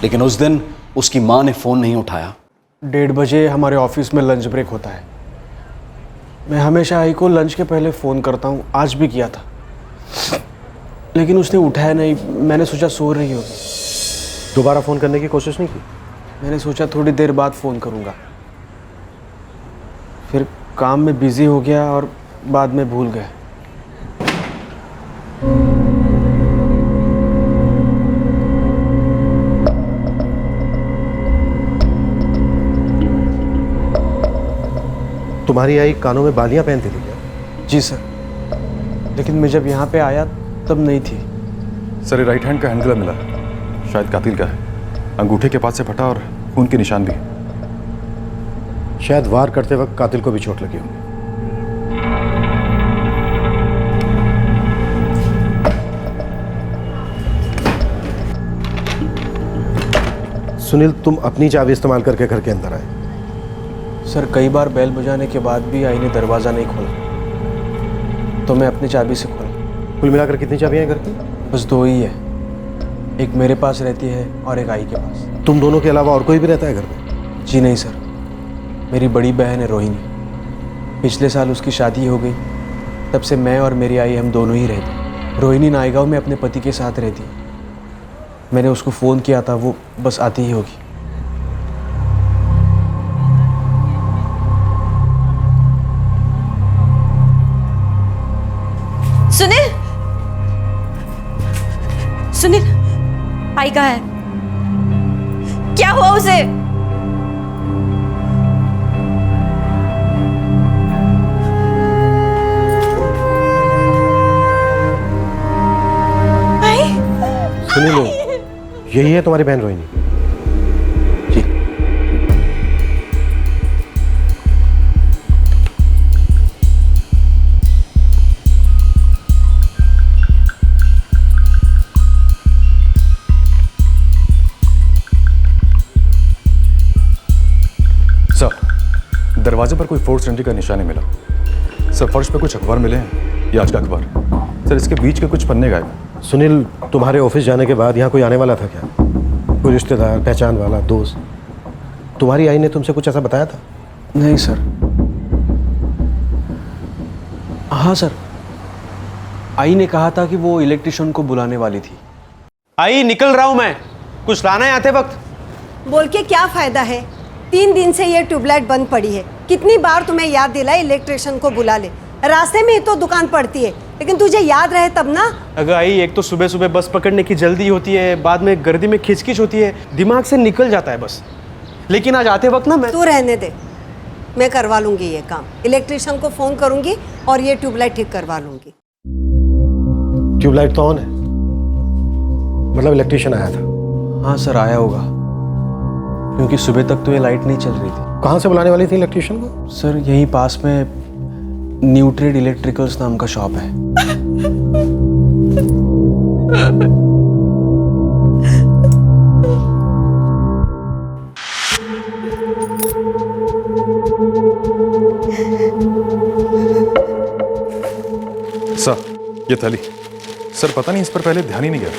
लेकिन उस दिन उसकी मां ने फोन नहीं उठाया। 1:30 बजे हमारे ऑफिस में लंच ब्रेक होता है। मैं हमेशा आई को लंच के पहले फ़ोन करता हूँ, आज भी किया था, लेकिन उसने उठाया नहीं। मैंने सोचा सो रही होगी। दोबारा फ़ोन करने की कोशिश नहीं की? मैंने सोचा थोड़ी देर बाद फ़ोन करूँगा, फिर काम में बिज़ी हो गया और बाद में भूल गया। तुम्हारी आई कानों में बालियां पहनती थी क्या? जी सर, लेकिन मैं जब यहाँ पे आया तब नहीं थी। सर ये राइट हैंड का हैंडगलव मिला, शायद कातिल का है। अंगूठे के पास से फटा और खून के निशान भी। शायद वार करते वक्त कातिल को भी चोट लगी होगी। सुनील, तुम अपनी चाबी इस्तेमाल करके घर के अंदर आए? सर कई बार बेल बजाने के बाद भी आई ने दरवाज़ा नहीं खोला, तो मैं अपनी चाबी से खोला। कुल मिलाकर कितनी चाबियां हैं घर की? बस 2 ही है, एक मेरे पास रहती है और एक आई के पास। तुम दोनों के अलावा और कोई भी रहता है घर में? जी नहीं सर, मेरी बड़ी बहन है रोहिणी। पिछले साल उसकी शादी हो गई, तब से मैं और मेरी आई हम दोनों ही रहते। रोहिणी नायगांव में अपने पति के साथ रहती। मैंने उसको फ़ोन किया था, वो बस आती ही होगी। सुनील, सुनील, आई कहाँ है? क्या हुआ उसे? सुनील, यही है तुम्हारी बहन रोहिणी? जी। सर दरवाजे पर कोई फोर्स एंट्री का निशान नहीं मिला। सर फर्श पे कुछ अखबार मिले हैं, ये आज का अखबार। सर इसके बीच के कुछ पन्ने गायब हैं। सुनील, तुम्हारे ऑफिस जाने के बाद यहाँ कोई आने वाला था क्या? कोई रिश्तेदार, पहचान वाला, दोस्त? तुम्हारी आई ने तुमसे कुछ ऐसा बताया था? नहीं सर। हाँ सर, आई ने कहा था कि वो इलेक्ट्रिशियन को बुलाने वाली थी। आई निकल रहा हूं मैं, कुछ लाना है आते वक्त? बोल के क्या फायदा है? 3 दिन से ये ट्यूबलाइट बंद पड़ी है। कितनी बार तुम्हें याद दिलाए इलेक्ट्रिशियन को बुला ले। रास्ते में ही तो दुकान पड़ती है, लेकिन तुझे याद रहे तब ना। अगर आई एक तो सुबह सुबह बस पकड़ने की जल्दी होती है, बाद में गर्दी में खिचकिच होती है, दिमाग से निकल जाता है बस। लेकिन आज आते वक्त ना मैं... तू रहने दे, मैं करवा लूंगी ये काम। इलेक्ट्रिशियन को फोन करूंगी और ये ट्यूबलाइट ठीक करवा लूंगी। ट्यूबलाइट तो ऑन है, मतलब इलेक्ट्रिशियन आया था? हाँ सर, आया होगा, क्योंकि सुबह तक तो ये लाइट नहीं चल रही थी। कहाँ से बुलाने वाली थी इलेक्ट्रिशियन को? सर यहीं पास में न्यूट्रेड इलेक्ट्रिकल्स नाम का शॉप है। सर ये थैली। सर पता नहीं इस पर पहले ध्यान ही नहीं गया।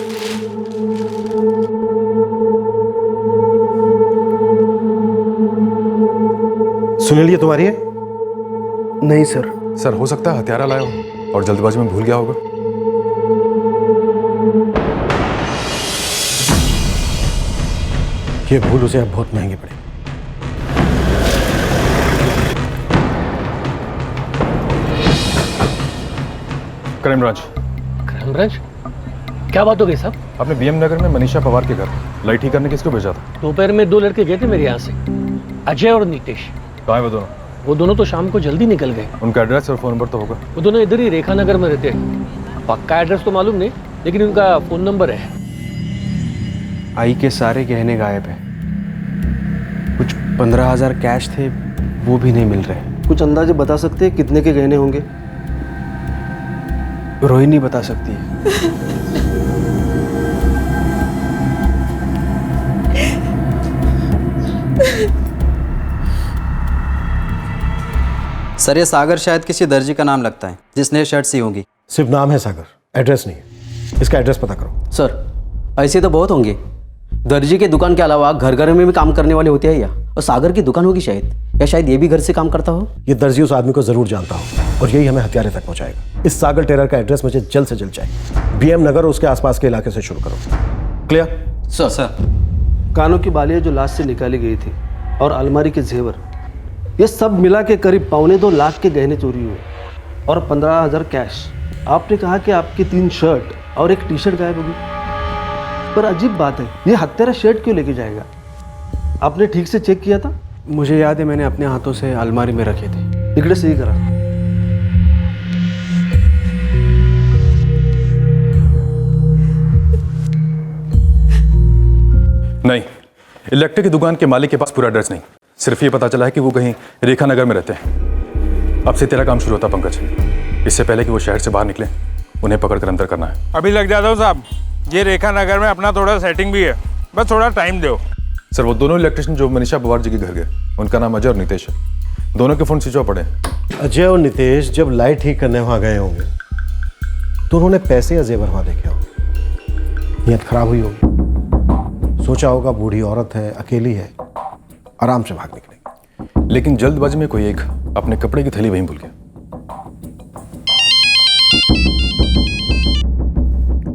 सुनील, ये तुम्हारी है? नहीं सर। सर हो सकता है हथियारा लाया हो और जल्दबाजी में भूल गया होगा। ये भूल उसे अब बहुत महंगी पड़ेगी। Crime branch. Crime branch? क्या बात हो गई साहब? आपने बीएम नगर में मनीषा पवार के घर लाइट ठीक करने किसको भेजा था? दोपहर में 2 लड़के गए थे मेरे यहाँ से, अजय और नीतीश। कहाँ है वो दोनों? वो दोनों तो शाम को जल्दी निकल गए। उनका एड्रेस और फोन नंबर तो होगा? वो दोनों इधर ही रेखा नगर में रहते हैं। पक्का एड्रेस तो मालूम नहीं, लेकिन उनका फ़ोन नंबर है। आई के सारे गहने गायब हैं। कुछ 15,000 कैश थे, वो भी नहीं मिल रहे। कुछ अंदाजे बता सकते हैं कितने के गहने होंगे? रोहिणी बता सकती है। सर ये सागर शायद किसी दर्जी का नाम लगता है जिसने ये शर्ट सी होगी। सिर्फ नाम है सागर, एड्रेस नहीं। इसका एड्रेस पता करो। सर ऐसे तो बहुत होंगे। दर्जी के दुकान के अलावा घर घर में भी काम करने वाले होते हैं या? और सागर की दुकान होगी शायद, या शायद ये भी घर से काम करता हो। ये दर्जी उस आदमी को जरूर जानता हो और यही हमें हत्यारे तक पहुंचाएगा। इस सागर टेरर का एड्रेस मुझे जल्द से जल्द चाहिए। बीएम नगर और उसके आसपास के इलाके से शुरू करो। क्लियर? सर कानों की बालियां जो लाश से निकाली गई थी और अलमारी के जेवर, ये सब मिला के करीब 2.25 लाख के गहने चोरी हुए और 15,000 कैश। आपने कहा कि आपकी 3 शर्ट और एक टी शर्ट गायब होगी, पर अजीब बात है, ये हत्यारा शर्ट क्यों लेके जाएगा? आपने ठीक से चेक किया था? मुझे याद है मैंने अपने हाथों से अलमारी में रखे थे। इकड़े सही करा। नहीं, इलेक्ट्रिक की दुकान के मालिक के पास पूरा एड्रेस नहीं, सिर्फ ये पता चला है कि वो कहीं रेखा नगर में रहते हैं। अब से तेरा काम शुरू होता पंकज। इससे पहले कि वो शहर से बाहर निकले, उन्हें पकड़ कर अंदर करना है। अभी लग जाता हूँ साहब, ये रेखा नगर में अपना थोड़ा सेटिंग भी है, बस थोड़ा टाइम दो। सर वो दोनों इलेक्ट्रिशियन जो मनीषा पवार जी के घर गए, उनका नाम अजय और नितेश है। दोनों के फोन स्विच ऑफ पड़े। अजय और नितेश जब लाइट ठीक करने वहां गए होंगे तो उन्होंने पैसे या जेवर वहां देखे होंगे। नीयत खराब हुई होगी, सोचा होगा बूढ़ी औरत है, अकेली है, आराम से भाग निकलेगी। लेकिन जल्दबाजी में कोई एक अपने कपड़े की थैली वहीं भूल गया।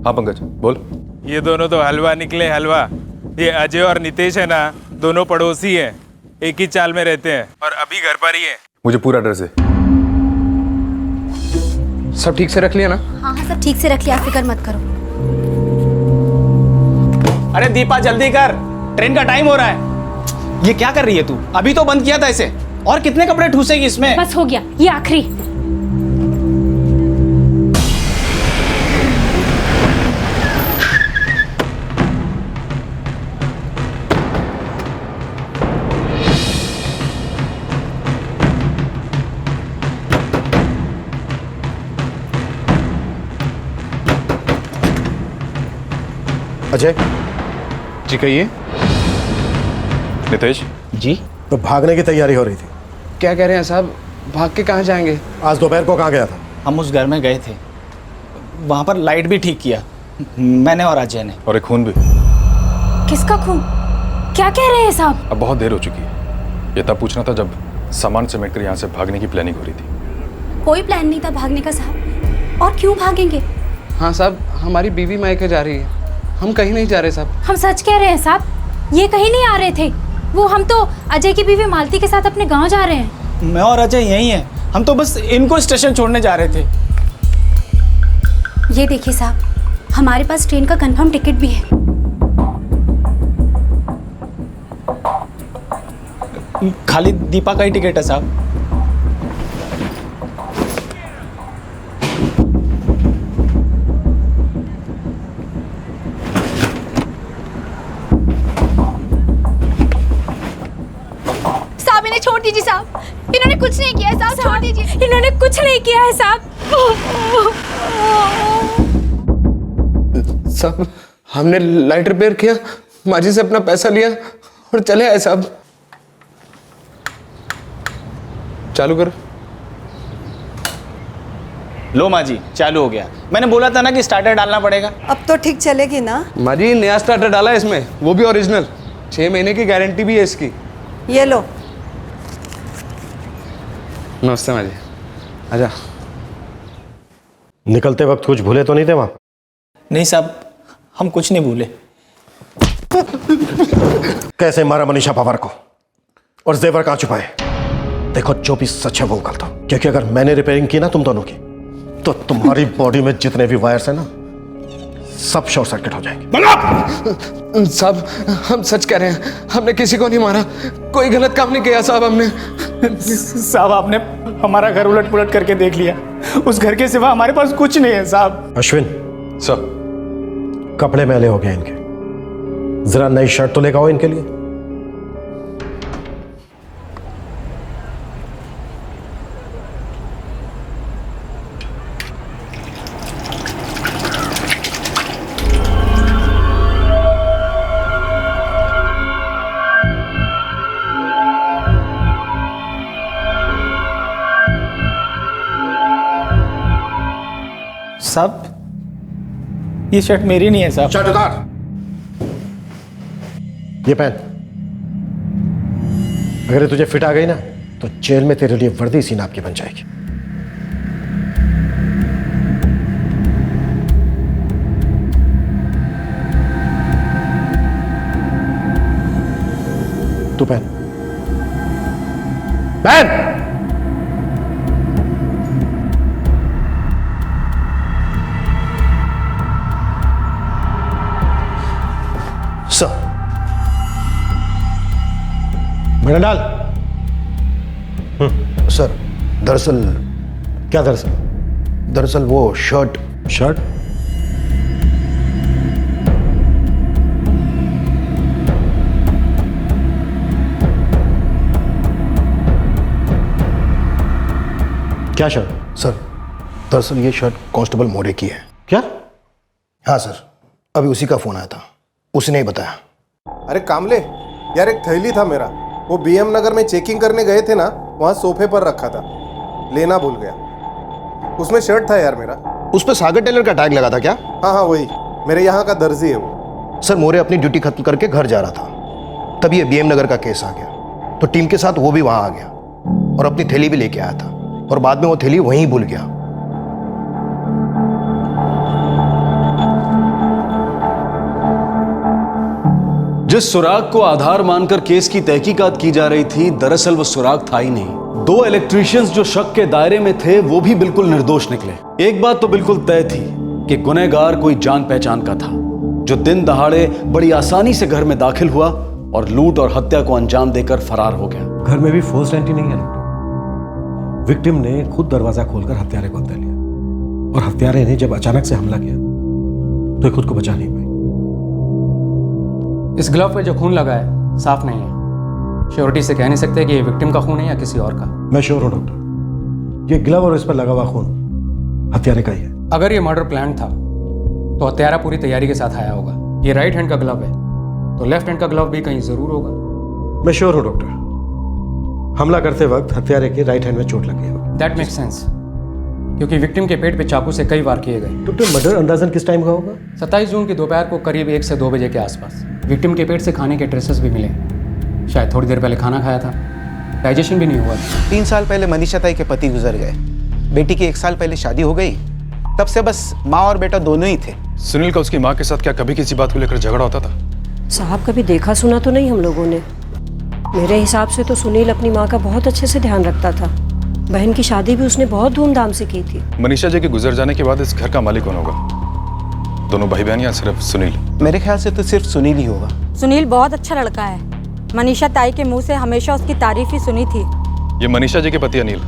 हाँ पंकज बोल। ये दोनों तो हलवा निकले हलवा। ये अजय और नितेश है ना, दोनों पड़ोसी हैं, एक ही चाल में रहते हैं और अभी घर पर ही है। मुझे पूरा एड्रेस दे। सब ठीक से रख लिया ना? हाँ हाँ सब ठीक से रख लिया, फिक्र मत करो। अरे दीपा जल्दी कर, ट्रेन का टाइम हो रहा है। ये क्या कर रही है तू? अभी तो बंद किया था इसे, और कितने कपड़े ठूसेगी इसमें? बस हो गया, ये आखिरी। अजय जी कहिए। नितेश जी? तो भागने की तैयारी हो रही थी। क्या कह रहे हैं साहब? भाग के कहाँ जाएंगे? आज दोपहर को कहाँ गया था? हम उस घर में गए थे, वहां पर लाइट भी ठीक किया मैंने और अजय ने। और एक खून भी। किसका खून? क्या कह रहे हैं साहब? अब बहुत देर हो चुकी है। ये तब पूछना था जब सामान समेट कर यहाँ से भागने की प्लानिंग हो रही थी। कोई प्लान नहीं था भागने का साहब। और क्यों भागेंगे? हाँ साहब, हमारी बीवी मायके जा रही है, हम कहीं नहीं जा रहे साहब। हम सच कह रहे हैं साहब, ये कहीं नहीं आ रहे थे। वो हम तो अजय की बीवी मालती के साथ अपने गांव जा रहे हैं। मैं और अजय यही हैं, हम तो बस इनको स्टेशन छोड़ने जा रहे थे। ये देखिए साहब, हमारे पास ट्रेन का कंफर्म टिकट भी है। खाली दीपा का ही टिकट है साहब। साहब इन्हें छोड़ दीजिए साहब, इन्होंने कुछ नहीं किया है साहब, छोड़ दीजिए। इन्होंने कुछ नहीं किया है साहब। साहब हमने लाइट रिपेयर किया, माजी से अपना पैसा लिया और चले आए साहब। चालू कर। लो माँ जी, चालू हो गया। मैंने बोला था ना कि स्टार्टर डालना पड़ेगा। अब तो ठीक चलेगी ना? माजी नया स्टार्टर डाला है इसमें, वो भी ओरिजिनल। 6 महीने की गारंटी भी है इसकी। ये लो। नमस्ते माजी। आजा। निकलते वक्त कुछ भूले तो नहीं थे वहां? नहीं साहब, हम कुछ नहीं भूले। कैसे मारा मनीषा पवार को और जेवर कहां छुपाए? देखो जो भी सच है वो उगलता, क्योंकि अगर मैंने रिपेयरिंग की ना तुम दोनों की, तो तुम्हारी बॉडी में जितने भी वायर्स हैं ना, सब शॉर्ट सर्किट हो जाएंगे। साहब हम सच कह रहे हैं, हमने किसी को नहीं मारा, कोई गलत काम नहीं किया साहब हमने। साहब आपने हमारा घर उलट पुलट करके देख लिया, उस घर के सिवा हमारे पास कुछ नहीं है साहब। अश्विन सर, कपड़े मैले हो गए इनके, जरा नई शर्ट तो लेकर आओ इनके लिए। साहब ये शर्ट मेरी नहीं है साहब। शर्ट उतार। ये पहन। अगर ये तुझे फिट आ गई ना तो जेल में तेरे लिए वर्दी इसी नाप की बन जाएगी। तू पहन। पहन। बटन डाल। सर दरअसल क्या दरअसल वो शर्ट क्या शर्ट? सर दरअसल ये शर्ट कांस्टेबल मोरे की है। क्या? हाँ सर, अभी उसी का फोन आया था, उसने ही बताया। अरे कामले यार, एक थैली था मेरा, वो बीएम नगर में चेकिंग करने गए थे ना, वहाँ सोफे पर रखा था, लेना भूल गया। उसमें शर्ट था यार मेरा। उस पर सागर टेलर का टैग लगा था क्या? हाँ हाँ वही, मेरे यहाँ का दर्जी है वो। सर मोरे अपनी ड्यूटी खत्म करके घर जा रहा था, तभी ये बीएम नगर का केस आ गया, तो टीम के साथ वो भी वहाँ आ गया और अपनी थैली भी लेके आया था, और बाद में वो थैली वहीं भूल गया। जिस सुराग को आधार मानकर केस की तहकीकात की जा रही थी, दरअसल वो सुराग था ही नहीं। 2 इलेक्ट्रीशियंस जो शक के दायरे में थे वो भी बिल्कुल निर्दोष निकले। एक बात तो बिल्कुल तय थी कि गुनहगार कोई जान पहचान का था, जो दिन दहाड़े बड़ी आसानी से घर में दाखिल हुआ और लूट और हत्या को अंजाम देकर फरार हो गया। घर में भी फोर्स एंट्री नहीं है। विक्टिम ने खुद दरवाजा खोलकर हत्यारे को अंदर लिया, और हत्यारे ने जब अचानक से हमला किया तो खुद को बचा नहीं पाई। इस ग्लव पे जो खून लगा है साफ नहीं है। श्योरिटी से कह नहीं सकते कि ये विक्टिम का खून है या किसी और का। मैं श्योर हूं डॉक्टर, ये ग्लव और इस पर लगा हुआ खून हत्यारे का ही है। अगर ये मर्डर प्लान था तो हत्यारा पूरी तैयारी के साथ आया होगा। ये राइट हैंड का ग्लव है तो लेफ्ट हैंड का ग्लव भी कहीं जरूर होगा। मैं श्योर हूं डॉक्टर, हमला करते वक्त हत्यारे के राइट हैंड में चोट लगी होगी। दैट मेक्स सेंस, क्योंकि विक्टिम के पेट पे चाकू से कई वार किए गए। डॉक्टर मर्डर अंदाजन किस टाइम का होगा? 27 जून की दोपहर को करीब 1 से 2 बजे के आसपास। विक्टिम के पेट से खाने के ट्रेसेस भी मिले, शायद थोड़ी देर पहले खाना खाया था, डाइजेशन भी नहीं हुआ। 3 साल पहले मनीषा ताई के पति गुजर गए, बेटी की 1 साल पहले शादी हो गई, तब से बस माँ और बेटा दोनों ही थे। सुनील का उसकी माँ के साथ क्या कभी किसी बात को लेकर झगड़ा होता था? साहब कभी देखा सुना तो नहीं हम लोगों ने। मेरे हिसाब से तो सुनील अपनी माँ का बहुत अच्छे से ध्यान रखता था। बहन की शादी भी उसने बहुत धूमधाम से की थी। मनीषा जी के गुजर जाने के बाद इस घर का मालिक कौन होगा? दोनों भाई बहन या सिर्फ सुनील? मेरे ख्याल से तो सिर्फ सुनील ही होगा। सुनील बहुत अच्छा लड़का है, मनीषा ताई के मुंह से हमेशा उसकी तारीफ ही सुनी थी। ये मनीषा जी के पति अनिल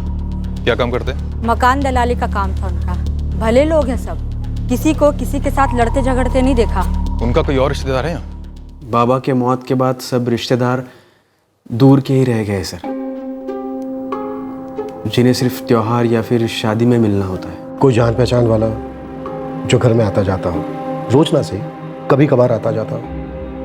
क्या काम करते? मकान दलाली का काम था उनका। भले लोग हैं सब, किसी को किसी के साथ लड़ते झगड़ते नहीं देखा। उनका कोई और रिश्तेदार है यहाँ? बाबा के मौत के बाद सब रिश्तेदार दूर के ही रह गए सर, जिन्हें सिर्फ त्योहार या फिर शादी में मिलना होता है। कोई जान पहचान वाला जो घर में आता जाता हो, रोज ना सही कभी कभार आता जाता हो?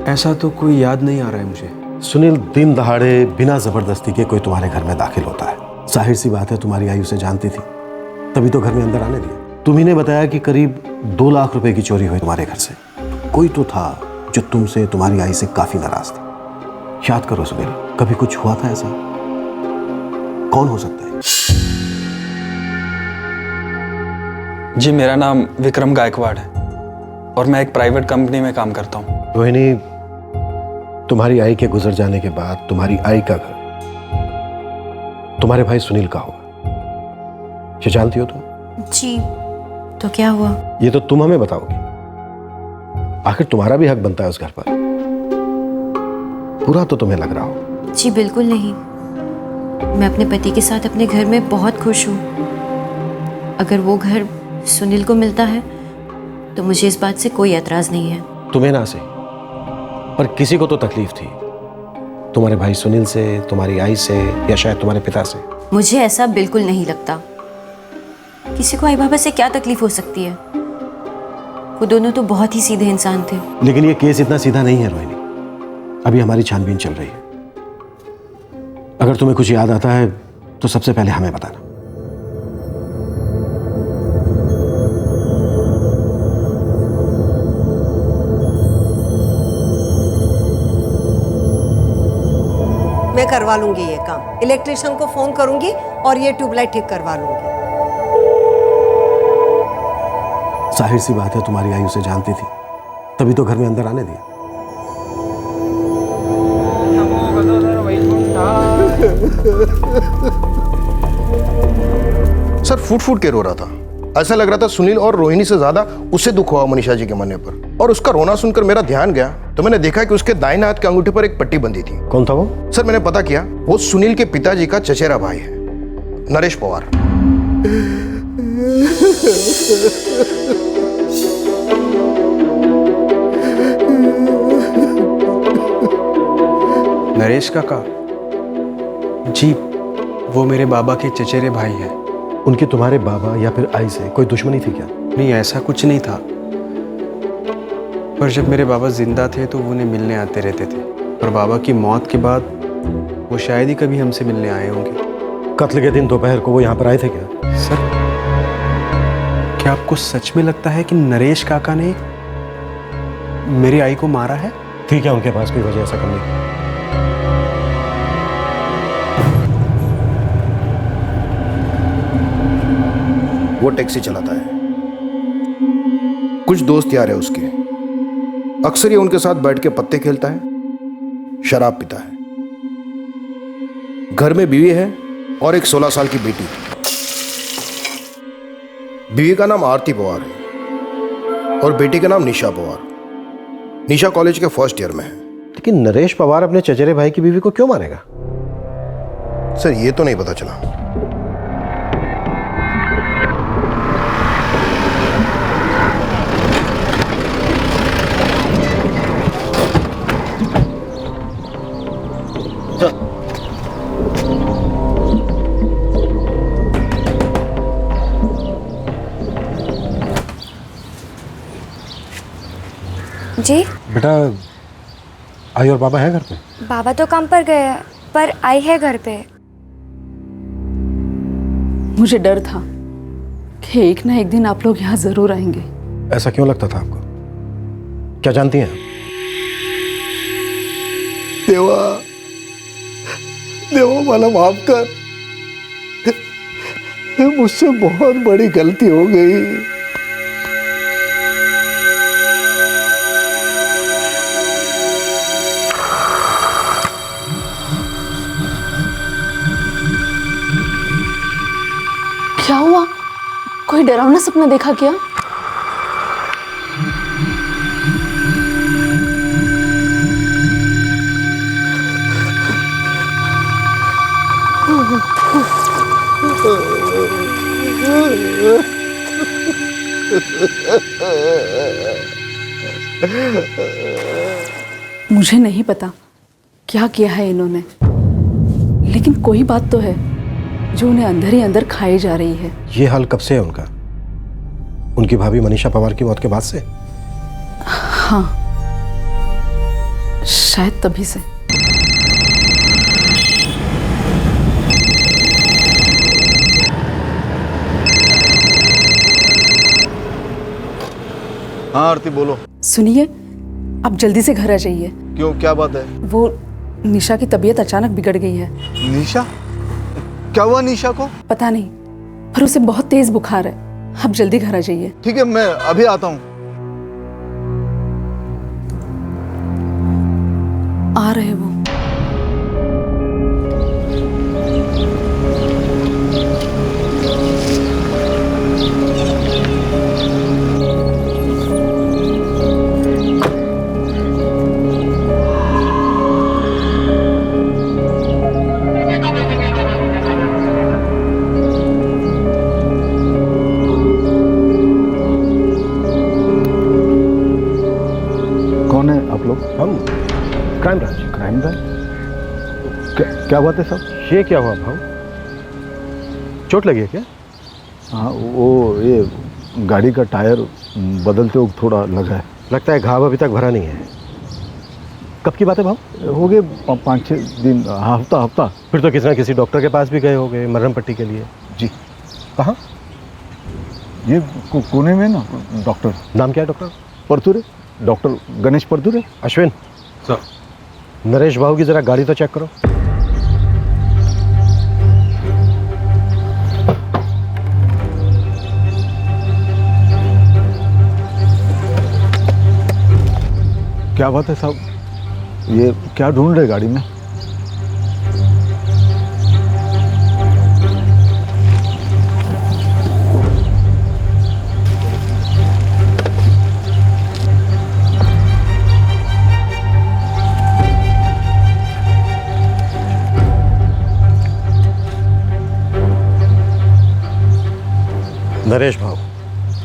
ऐसा तो कोई याद नहीं आ रहा है मुझे। सुनील दिन दहाड़े बिना जबरदस्ती के कोई तुम्हारे घर में दाखिल होता है, जाहिर सी बात है तुम्हारी आई उसे जानती थी, तभी तो घर में अंदर आने दिया। तुम्ही ने बताया कि करीब 2 लाख रुपए की चोरी हुई तुम्हारे घर से। कोई तो था जो तुमसे तुम्हारी आई से काफी नाराज था। याद करो सुनील, कभी कुछ हुआ था ऐसा? कौन हो सकता है? जी मेरा नाम विक्रम गायकवाड़ है और मैं एक प्राइवेट कंपनी में काम करता हूँ। रोहिणी, तुम्हारी आई के गुजर जाने के बाद तुम्हारी आई का घर तुम्हारे भाई सुनील का होगा, ये जानती हो तुम? जी, तो क्या हुआ? ये तो तुम हमें बताओगे। आखिर तुम्हारा भी हक बनता है उस घर पर। बुरा तो तुम्हें लग रहा हो। जी बिल्कुल नहीं, मैं अपने पति के साथ अपने घर में बहुत खुश हूँ। अगर वो घर सुनील को मिलता है तो मुझे इस बात से कोई एतराज नहीं है। तुम्हें ना से पर किसी को तो तकलीफ थी, तुम्हारे भाई सुनील से, तुम्हारी आई से, या शायद तुम्हारे पिता से। मुझे ऐसा बिल्कुल नहीं लगता। किसी को आई बाबा से क्या तकलीफ हो सकती है? वो दोनों तो बहुत ही सीधे इंसान थे। लेकिन ये केस इतना सीधा नहीं है रोहिणी, अभी हमारी छानबीन चल रही है। अगर तुम्हें कुछ याद आता है तो सबसे पहले हमें बताना। मैं करवा लूंगी ये काम, इलेक्ट्रिशियन को फोन करूंगी और ये ट्यूबलाइट ठीक करवा लूंगी। जाहिर सी बात है, तुम्हारी आई उसे जानती थी, तभी तो घर में अंदर आने दिया। सर फूट फूट के रो रहा था। ऐसा लग रहा था सुनील और रोहिणी से ज्यादा उसे दुख हुआ मनीषा जी के मरने पर। और उसका रोना सुनकर मेरा ध्यान गया तो मैंने देखा कि उसके दाहिने हाथ के अंगूठे पर एक पट्टी बंधी थी। कौन था वो? सर मैंने पता किया, वो सुनील के पिताजी का चचेरा भाई है, नरेश पवार। नरेश काका जी, वो मेरे बाबा के चचेरे भाई हैं। उनकी तुम्हारे बाबा या फिर आई से कोई दुश्मनी थी क्या? नहीं, ऐसा कुछ नहीं था, पर जब मेरे बाबा जिंदा थे तो वो उन्हें मिलने आते रहते थे, और बाबा की मौत के बाद वो शायद ही कभी हमसे मिलने आए होंगे। कत्ल के दिन दोपहर को वो यहाँ पर आए थे क्या? सर, क्या आपको सच में लगता है कि नरेश काका ने मेरी आई को मारा है? ठीक है, उनके पास कोई वजह ऐसा करने की? वो टैक्सी चलाता है, कुछ दोस्त यार है उसके, अक्सर ये उनके साथ बैठ के पत्ते खेलता है, शराब पीता है। घर में बीवी है और एक 16 साल की बेटी। बीवी का नाम आरती पवार है और बेटी का नाम निशा पवार। निशा कॉलेज के फर्स्ट ईयर में है। लेकिन नरेश पवार अपने चचेरे भाई की बीवी को क्यों मारेगा? सर ये तो नहीं पता चला। जी बेटा, आई और बाबा है घर पे? बाबा तो काम पर गए हैं, पर आई है घर पे। मुझे डर था कि एक ना एक दिन आप लोग यहाँ जरूर आएंगे। ऐसा क्यों लगता था आपको? क्या जानती हैं? देवा, देवा मला माफ कर, मुझसे बहुत बड़ी गलती हो गई। क्या हुआ? कोई डरावना सपना देखा क्या? मुझे नहीं पता क्या किया है इन्होंने, लेकिन कोई बात तो है जो उन्हें अंदर ही अंदर खाई जा रही है। ये हाल कब से है उनका? उनकी भाभी मनीषा पवार की मौत के बाद से? हाँ, शायद तभी से। हाँ आरती बोलो। सुनिए, आप जल्दी से घर आ जाइए। क्यों, क्या बात है? वो निशा की तबीयत अचानक बिगड़ गई है। निशा? क्या हुआ निशा को? पता नहीं, पर उसे बहुत तेज बुखार है। आप जल्दी घर आ जाइए। ठीक है, मैं अभी आता हूँ। आ रहे वो। कौन है आप लोग? हम क्या बात है साहब? ये क्या हुआ भाव? चोट लगी है क्या? हाँ, वो ये गाड़ी का टायर बदलते वक्त थोड़ा लगा है। लगता है घाव अभी तक भरा नहीं है। कब की बात है भाव? हो गए 5-6 दिन, हफ्ता। फिर तो किसी न किसी डॉक्टर के पास भी गए होंगे मरहम पट्टी के लिए। जी। कहाँ? ये कोने में ना डॉक्टर। नाम क्या है doctor? Parture, doctor Ganesh Parture. Ashwin sir, Naresh भाव की जरा गाड़ी तो चेक करो। क्या बात है साहब? ये क्या ढूंढ रहे गाड़ी में? नरेश भाव,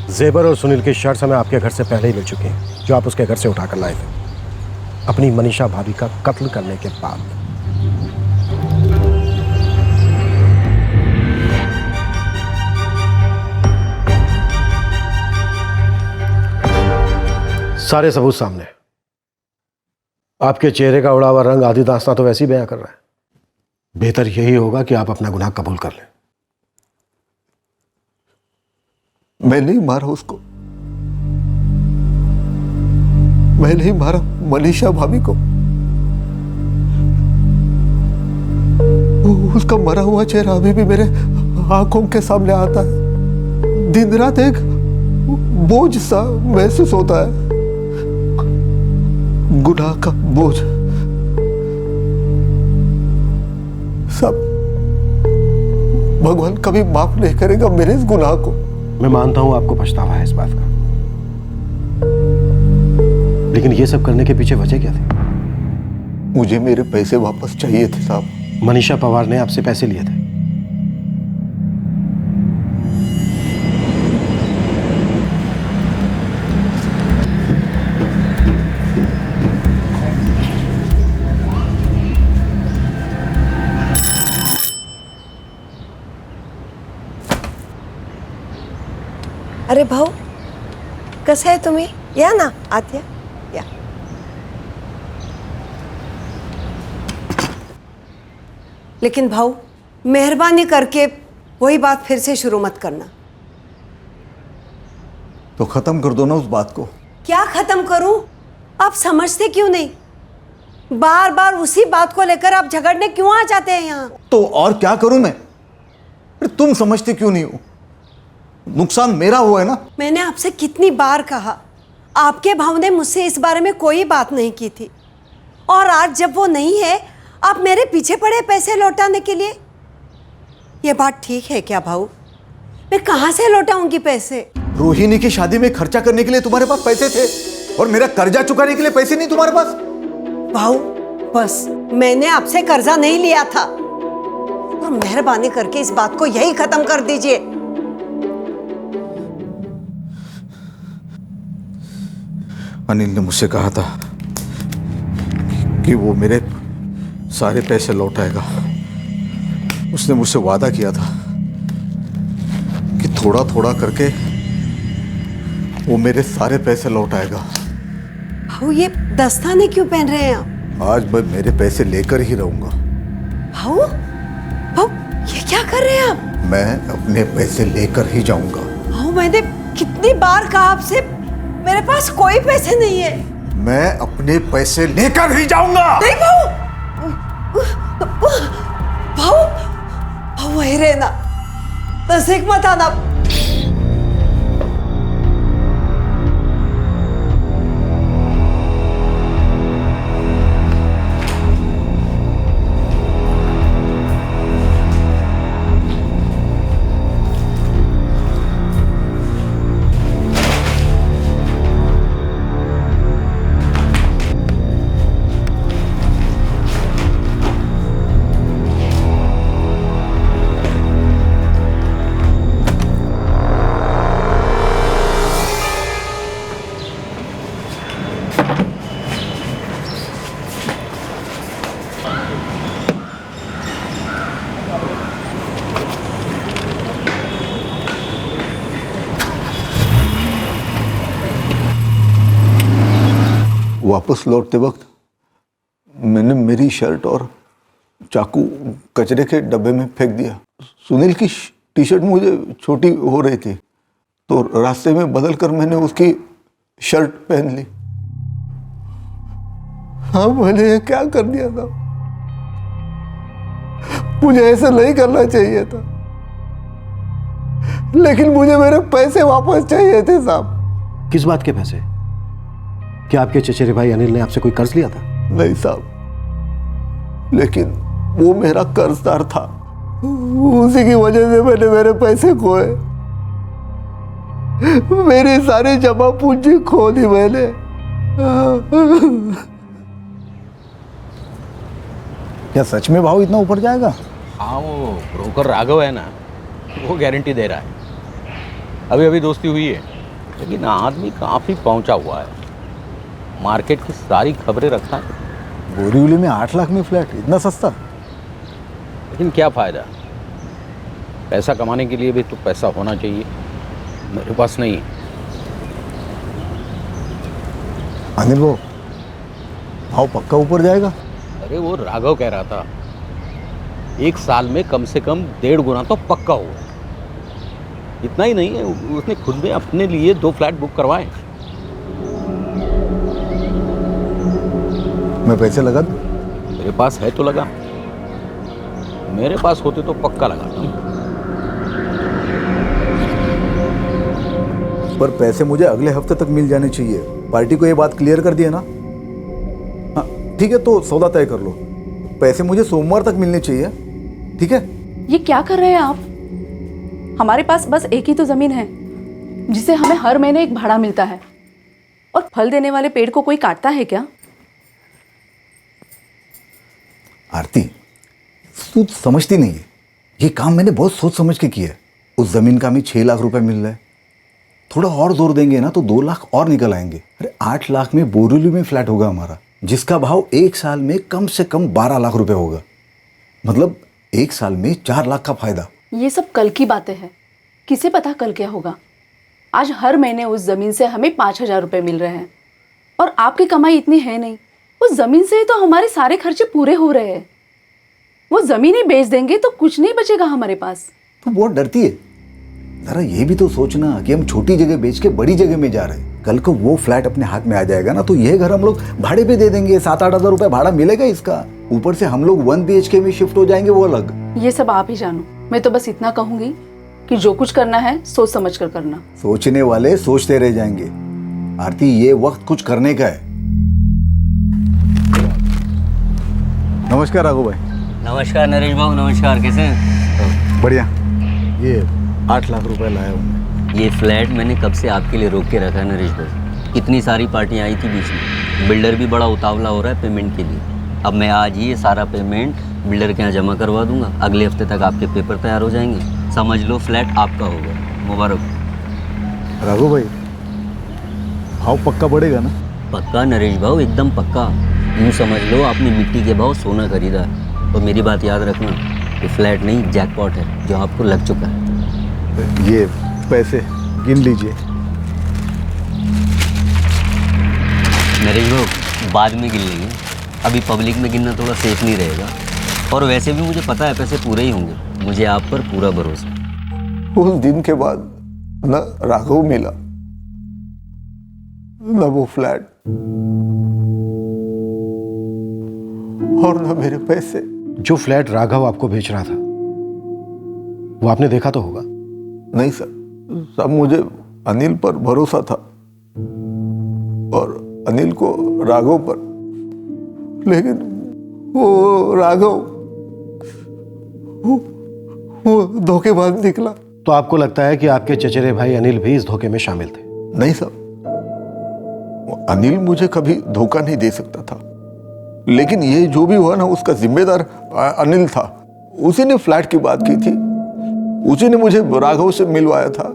जेबर और सुनील की शर्ट्स हमें आपके घर से पहले ही मिल चुकी हैं, जो आप उसके घर से उठाकर लाए थे अपनी मनीषा भाभी का कत्ल करने के बाद। सारे सबूत सामने। आपके चेहरे का उड़ा हुआ रंग आदि दास्तां तो वैसे ही बयां कर रहा है। बेहतर यही होगा कि आप अपना गुनाह कबूल कर लें। मैं नहीं मारा उसको, मैं नहीं मारा मनीषा भाभी को। उसका मरा हुआ चेहरा अभी भी मेरे आंखों के सामने आता है। दिन रात एक बोझ सा महसूस होता है, गुनाह का बोझ। सब भगवान कभी माफ नहीं करेगा मेरे इस गुनाह को। मैं मानता हूं आपको पछतावा है इस बात का, लेकिन ये सब करने के पीछे वजह क्या थी? मुझे मेरे पैसे वापस चाहिए थे साहब। मनीषा पवार ने आपसे पैसे लिए थे? अरे भाऊ, कसं आहे तुम्ही? या ना आत या। लेकिन भाऊ, मेहरबानी करके वही बात फिर से शुरू मत करना। तो खत्म कर दो ना उस बात को। क्या खत्म करूं? आप समझते क्यों नहीं? बार बार उसी बात को लेकर आप झगड़ने क्यों आ जाते हैं यहाँ? तो और क्या करूं मैं? फिर तुम समझते क्यों नहीं हो? नुकसान मेरा हुआ है ना। मैंने आपसे कितनी बार कहा, आपके भाव ने मुझसे इस बारे में कोई बात नहीं की थी, और आज जब वो नहीं है आप मेरे पीछे पड़े पैसे लौटाने के लिए। ये बात ठीक है क्या भाऊ? मैं कहाँ से लौटाऊंगी पैसे? रोहिणी की शादी में खर्चा करने के लिए तुम्हारे पास पैसे थे, और मेरा कर्जा चुकाने के लिए पैसे नहीं तुम्हारे पास। भाऊ बस, मैंने आपसे कर्जा नहीं लिया था, और मेहरबानी करके इस बात को यही खत्म कर दीजिए। अनिल ने मुझसे कहा था कि वो मेरे सारे पैसे लौटाएगा। उसने मुझसे वादा किया था कि थोड़ा थोड़ा करके वो मेरे सारे पैसे लौटाएगा। भाऊ ये दस्ताने क्यों पहन रहे हैं आप? आज मैं मेरे पैसे लेकर ही रहूंगा। भाऊ, भाऊ ये क्या कर रहे हैं आप? मैं अपने पैसे लेकर ही जाऊंगा। भाऊ मैंने कितनी बार कहा आपसे, मेरे पास कोई पैसे नहीं है। मैं अपने पैसे लेकर ही जाऊंगा। नहीं भाऊ, भाऊ, भाऊ वही रहना, नजदीक मत आना। वापस लौटते वक्त मैंने मेरी शर्ट और चाकू कचरे के डब्बे में फेंक दिया। सुनील की टी शर्ट मुझे छोटी हो रही थी तो रास्ते में बदल कर मैंने उसकी शर्ट पहन ली। हाँ, मैंने ये क्या कर दिया था, मुझे ऐसा नहीं करना चाहिए था, लेकिन मुझे मेरे पैसे वापस चाहिए थे साहब। किस बात के पैसे? क्या आपके चचेरे भाई अनिल ने आपसे कोई कर्ज लिया था? नहीं साहब, लेकिन वो मेरा कर्जदार था, उसी की वजह से मैंने मेरे पैसे खोए। मेरी सारी जमा पूंजी खो दी मैंने। क्या सच में भाव इतना ऊपर जाएगा? हाँ, वो ब्रोकर राघव है ना, वो गारंटी दे रहा है। अभी अभी दोस्ती हुई है, लेकिन आदमी काफ़ी पहुंचा हुआ है, मार्केट की सारी खबरें रखता है। बोरीवली में 8 लाख में फ्लैट, इतना सस्ता? लेकिन क्या फ़ायदा, पैसा कमाने के लिए भी तो पैसा होना चाहिए, मेरे पास नहीं है। अनिल वो भाव पक्का ऊपर जाएगा? अरे वो राघव कह रहा था 1 साल में कम से कम 1.5 गुना तो पक्का हुआ। इतना ही नहीं है, उसने खुद में अपने लिए 2 फ्लैट बुक करवाए। मैं पैसे लगा दूं? मेरे पास है तो लगा, मेरे पास होते तो पक्का लगाता। पर पैसे मुझे अगले हफ्ते तक मिल जाने चाहिए। पार्टी को ये बात क्लियर कर दिया ना? हाँ ठीक है, तो सौदा तय कर लो। पैसे मुझे सोमवार तक मिलने चाहिए, ठीक है? ये क्या कर रहे हैं आप? हमारे पास बस एक ही तो जमीन है जिसे हमें हर महीने एक भाड़ा मिलता है, और फल देने वाले पेड़ को कोई काटता है क्या? आरती, तू समझती नहीं है, ये काम मैंने बहुत सोच समझ के किया है। उस जमीन का हमें 6 लाख रुपए मिल रहा है, थोड़ा और जोर देंगे ना तो 2 लाख और निकल आएंगे। अरे 8 लाख में बोरीवली में फ्लैट होगा हमारा, जिसका भाव 1 साल में कम से कम 12 लाख रुपए होगा। मतलब 1 साल में 4 लाख का फायदा। ये सब कल की बातें हैं, किसे पता कल क्या होगा। आज हर महीने उस जमीन से हमें 5,000 रुपए मिल रहे हैं, और आपकी कमाई इतनी है नहीं। उस जमीन से ही तो हमारे सारे खर्चे पूरे हो रहे हैं। वो जमीन ही बेच देंगे तो कुछ नहीं बचेगा हमारे पास। तू बहुत डरती है, जरा ये भी तो सोचना कि हम छोटी जगह बेच के बड़ी जगह में जा रहे हैं। कल को वो फ्लैट अपने हाथ में आ जाएगा ना तो ये घर हम लोग भाड़े पे दे देंगे। 7-8 हज़ार रुपए भाड़ा मिलेगा इसका। ऊपर से हम लोग 1 BHK में शिफ्ट हो जाएंगे, वो अलग। ये सब आप ही जानो, मैं तो बस इतना कहूंगी कि जो कुछ करना है सोच समझ कर करना। सोचने वाले सोचते रह जाएंगे। आरती, ये वक्त कुछ करने का है। नमस्कार राघव भाई। नमस्कार नरेश बाबू, नमस्कार। कैसे हैं? बढ़िया। ये 8 लाख रुपए लाया हूँ। ये फ्लैट मैंने कब से आपके लिए रोक के रखा है नरेश भाई। कितनी सारी पार्टियाँ आई थी बीच में, बिल्डर भी बड़ा उतावला हो रहा है पेमेंट के लिए। अब मैं आज ही ये सारा पेमेंट बिल्डर के यहाँ जमा करवा दूंगा। अगले हफ्ते तक आपके पेपर तैयार हो जाएंगे। समझ लो फ्लैट आपका होगा। मुबारक। राघव भाई, भाव पक्का बढ़ेगा ना? पक्का नरेश भाऊ, एकदम पक्का। यूँ समझ लो आपने मिट्टी के भाव सोना खरीदा है। और मेरी बात याद रखना, ये फ्लैट नहीं जैकपॉट है जो आपको लग चुका है। ये पैसे गिन लीजिए। नरेश भाऊ, बाद में गिन लेंगे, अभी पब्लिक में गिनना थोड़ा सेफ नहीं रहेगा। और वैसे भी मुझे पता है पैसे पूरे ही होंगे, मुझे आप पर पूरा भरोसा। उस दिन के बाद न राघव मिला, न वो फ्लैट, और न मेरे पैसे। जो फ्लैट राघव आपको बेच रहा था वो आपने देखा तो होगा? नहीं सर, सब मुझे अनिल पर भरोसा था और अनिल को राघव पर, लेकिन वो राघव वो धोखेबाज निकला। तो आपको लगता है कि आपके चचेरे भाई अनिल भी इस धोखे में शामिल थे? नहीं सर, अनिल मुझे कभी धोखा नहीं दे सकता था, लेकिन ये जो भी हुआ ना उसका जिम्मेदार अनिल था। उसी ने फ्लैट की बात की थी, उसी ने मुझे राघव से मिलवाया था।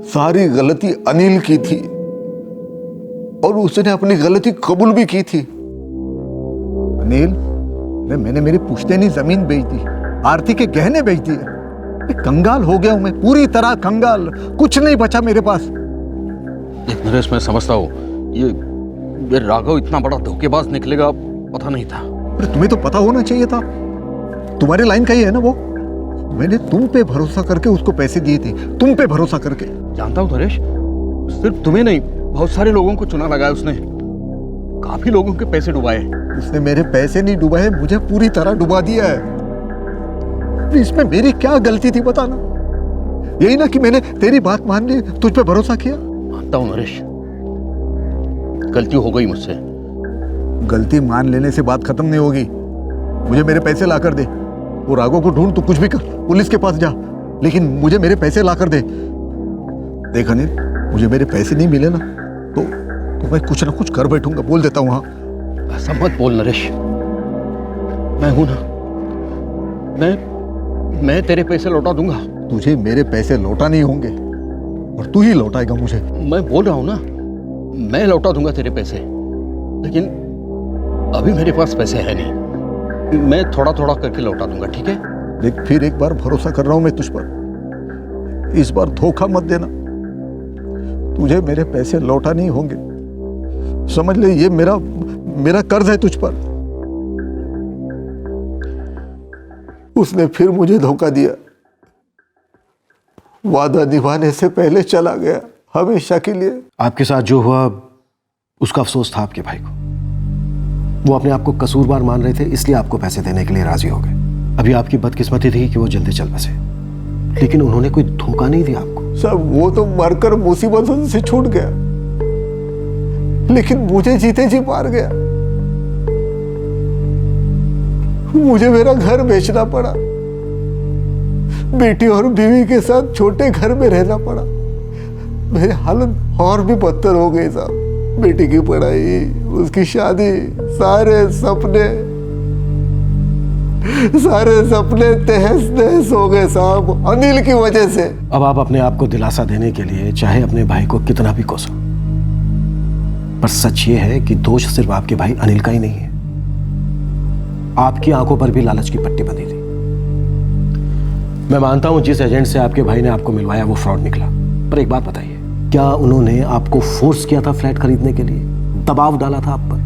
सारी गलती अनिल की थी और उसने अपनी गलती कबूल भी की थी। अनिल, मैंने मेरी पुश्तैनी जमीन बेच दी, आरती के गहने बेच दिए। कंगाल हो गया हूं मैं, पूरी तरह कंगाल। कुछ नहीं बचा मेरे पास। नरेश, मैं समझता हूँ ये राघव इतना बड़ा धोखेबाज निकलेगा पता नहीं था। अरे तुम्हें तो पता होना चाहिए था, तुम्हारी लाइन का ही है ना वो। मैंने तुम पे भरोसा करके उसको पैसे दिए थे, तुम पे भरोसा करके। जानता हूँ नरेश, सिर्फ तुम्हें नहीं बहुत सारे लोगों को चुना लगाया उसने, काफी लोगों के पैसे डुबाए। उसने मेरे पैसे नहीं डुबाए, मुझे पूरी तरह डुबा दिया है। इसमें मेरी क्या गलती थी बताना? यही ना कि मैंने तेरी बात मान ली, तुझ पे भरोसा किया। मानता हूँ नरेश, गलती हो गई मुझसे। गलती मान लेने से बात खत्म नहीं होगी। मुझे मेरे पैसे ला कर दे। वो राघव को ढूंढ, तू कुछ भी कर, पुलिस के पास जा, लेकिन मुझे मेरे पैसे ला कर दे। देख अनिल, मुझे मेरे पैसे नहीं मिले ना तो मैं कुछ ना कुछ कर बैठूंगा, बोल देता हूँ। हाँ, ऐसा मत बोल नरेश, मैं हूं ना, मैं तेरे पैसे लौटा दूंगा। तुझे मेरे पैसे लौटा नहीं होंगे और तू ही लौटाएगा मुझे। मैं बोल रहा हूं ना, मैं लौटा दूंगा तेरे पैसे, लेकिन अभी मेरे पास पैसे है नहीं, मैं थोड़ा थोड़ा करके लौटा दूंगा, ठीक है? देख, फिर एक बार भरोसा कर रहा हूं मैं तुझ पर, इस बार धोखा मत देना। तुझे मेरे पैसे लौटा नहीं होंगे, समझ ले, ये मेरा कर्ज है तुझ पर। उसने फिर मुझे धोखा दिया, वादा निभाने से पहले चला गया हमेशा के लिए। आपके साथ जो हुआ उसका अफसोस था आपके भाई को। वो अपने आप को कसूरवार मान रहे थे, इसलिए आपको पैसे देने के लिए राजी हो गए। अभी आपकी बदकिस्मती थी कि वो जल्दी चल बसे, लेकिन उन्होंने कोई धोखा नहीं दिया आपको। सब वो तो मरकर मुसीबतों से छूट गया, लेकिन मुझे जीते जी मार गया। मुझे मेरा घर बेचना पड़ा, बेटी और बीवी के साथ छोटे घर में रहना पड़ा। मेरी हालत और भी बदतर हो गई साहब। बेटी की पढ़ाई, उसकी शादी, सारे सपने तहस नहस हो गए साहब, अनिल की वजह से। अब आप अपने आप को दिलासा देने के लिए चाहे अपने भाई को कितना भी कोसो, पर सच ये है कि दोष सिर्फ आपके भाई अनिल का ही नहीं है। आपकी आंखों पर भी लालच की पट्टी बंधी थी। मैं मानता हूं जिस एजेंट से आपके भाई ने आपको मिलवाया वो फ्रॉड निकला, पर एक बात बताइए, क्या उन्होंने आपको फोर्स किया था फ्लैट खरीदने के लिए, दबाव डाला था आप पर,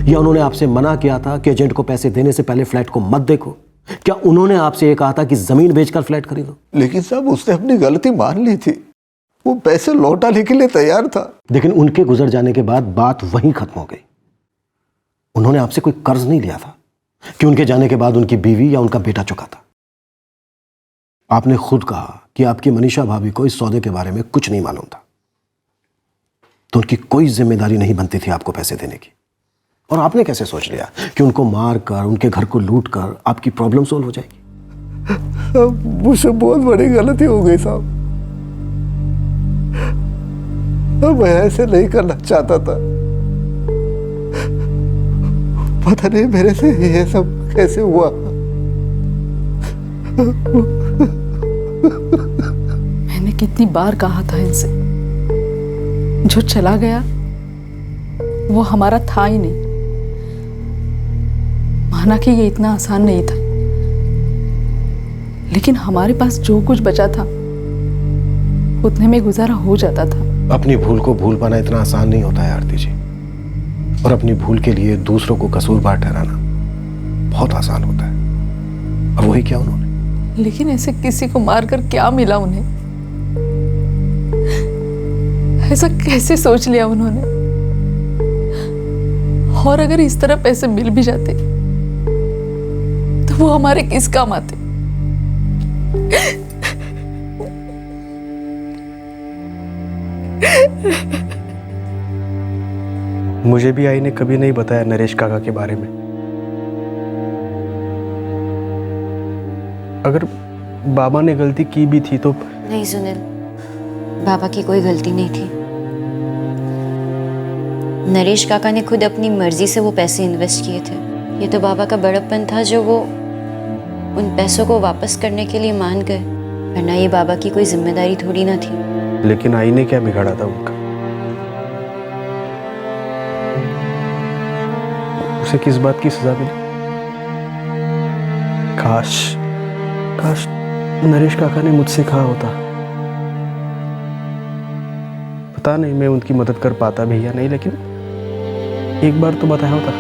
या उन्होंने आपसे मना किया था कि एजेंट को पैसे देने से पहले फ्लैट को मत देखो? क्या उन्होंने आपसे ये कहा था कि जमीन बेचकर फ्लैट खरीदो? लेकिन साहब, उसने अपनी गलती मान ली थी, वो पैसे लौटाने के लिए तैयार था। लेकिन उनके गुजर जाने के बाद बात वहीं खत्म हो गई। उन्होंने आपसे कोई कर्ज नहीं लिया था कि उनके जाने के बाद उनकी बीवी या उनका बेटा चुका था। आपने खुद कहा कि आपकी मनीषा भाभी को इस सौदे के बारे में कुछ नहीं मालूम था, तो उनकी कोई जिम्मेदारी नहीं बनती थी आपको पैसे देने की। और आपने कैसे सोच लिया कि उनको मार कर, उनके घर को लूट कर आपकी प्रॉब्लम सोल्व हो जाएगी? मुझसे बहुत बड़ी गलती हो गई साहब। मैं ऐसे नहीं करना चाहता था, पता नहीं मेरे से ये सब कैसे हुआ। मैंने कितनी बार कहा था इनसे, जो चला गया वो हमारा था ही नहीं। माना कि ये इतना आसान नहीं था, लेकिन हमारे पास जो कुछ बचा था उतने में गुजारा हो जाता था। अपनी भूल को भूल पाना इतना आसान नहीं होता है आरती जी, और अपनी भूल के लिए दूसरों को कसूरवार ठहराना बहुत आसान होता है। और वही क्या उन्होंने। लेकिन ऐसे किसी को मारकर क्या मिला उन्हें? ऐसा कैसे सोच लिया उन्होंने? और अगर इस तरह पैसे मिल भी जाते तो वो हमारे किस काम आते? मुझे भी आई ने कभी नहीं बताया नरेश काका के बारे में। अगर बाबा ने गलती की भी थी तो। नहीं सुनील, बाबा की कोई गलती नहीं थी। नरेश काका ने खुद अपनी मर्जी से वो पैसे इन्वेस्ट किए थे। ये तो बाबा का बड़प्पन था जो वो उन पैसों को वापस करने के लिए मान गए, वरना ये बाबा की कोई जिम्मेदारी थोड़ी ना थी। लेकिन आई ने क्या बिगाड़ा था उनका? उसे किस बात की सजा मिली? काश नरेश काका ने मुझसे कहा होता। पता नहीं मैं उनकी मदद कर पाता भी या नहीं, लेकिन एक बार तो बताया होता।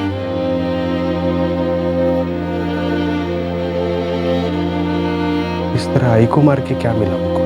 इस तरह आई को मार के क्या मिला हमको?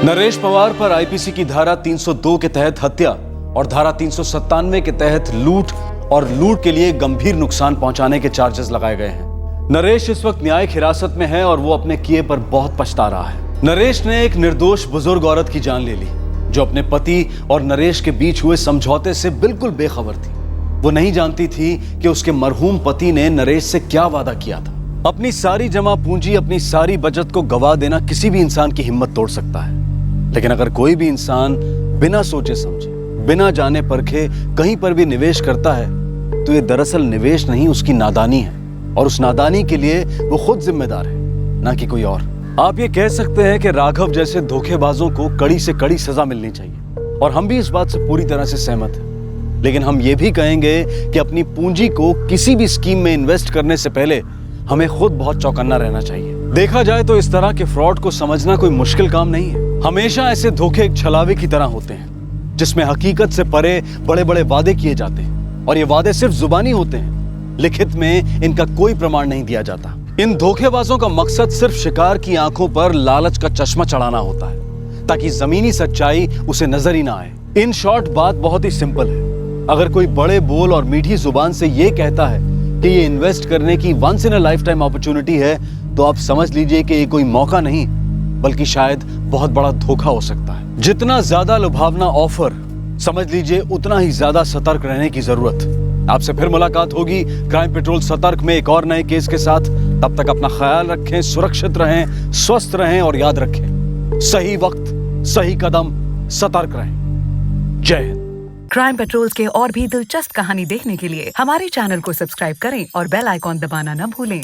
नरेश पवार पर आईपीसी की धारा 302 के तहत हत्या और धारा 397 के तहत लूट और लूट के लिए गंभीर नुकसान पहुंचाने के चार्जेस लगाए गए हैं। नरेश इस वक्त न्यायिक हिरासत में है और वो अपने किए पर बहुत पछता रहा है। नरेश ने एक निर्दोष बुजुर्ग औरत की जान ले ली जो अपने पति और नरेश के बीच हुए समझौते से बिल्कुल बेखबर थी। वो नहीं जानती थी कि उसके मरहूम पति ने नरेश से क्या वादा किया था। अपनी सारी जमा पूंजी, अपनी सारी बचत को गवा देना किसी भी इंसान की हिम्मत तोड़ सकता है, लेकिन अगर कोई भी इंसान बिना सोचे समझे, बिना जाने परखे कहीं पर भी निवेश करता है तो ये दरअसल निवेश नहीं, उसकी नादानी है और उस नादानी के लिए वो खुद जिम्मेदार है, ना कि कोई और। आप ये कह सकते हैं कि राघव जैसे धोखेबाजों को कड़ी से कड़ी सजा मिलनी चाहिए और हम भी इस बात से पूरी तरह से सहमत हैं, लेकिन हम ये भी कहेंगे कि अपनी पूंजी को किसी भी स्कीम में इन्वेस्ट करने से पहले हमें खुद बहुत चौकन्ना रहना चाहिए। देखा जाए तो इस तरह के फ्रॉड को समझना कोई मुश्किल काम नहीं है। हमेशा ऐसे धोखे एक छलावे की तरह होते हैं जिसमें हकीकत से परे बड़े बड़े वादे किए जाते हैं और ये वादे सिर्फ जुबानी होते हैं, लिखित में इनका कोई प्रमाण नहीं दिया जाता। इन धोखेबाजों का मकसद सिर्फ शिकार की आंखों पर लालच का चश्मा चढ़ाना होता है ताकि जमीनी सच्चाई उसे नजर ही ना आए। इन शॉर्ट बात बहुत ही सिंपल है। अगर कोई बड़े बोल और मीठी जुबान से ये कहता है कि ये इन्वेस्ट करने की once in a lifetime opportunity है, तो आप समझ लीजिए कि ये कोई मौका नहीं बल्कि शायद बहुत बड़ा धोखा हो सकता है। जितना ज्यादा लुभावना ऑफर, समझ लीजिए उतना ही ज्यादा सतर्क रहने की जरूरत। आपसे फिर मुलाकात होगी क्राइम पेट्रोल सतर्क में एक और नए केस के साथ। तब तक अपना ख्याल रखें, सुरक्षित रहें, स्वस्थ रहें और याद रखें, सही वक्त सही कदम, सतर्क रहें। जय हिंद। क्राइम पेट्रोल के और भी दिलचस्प कहानी देखने के लिए हमारे चैनल को सब्सक्राइब करें और बेल आइकॉन दबाना न भूलें।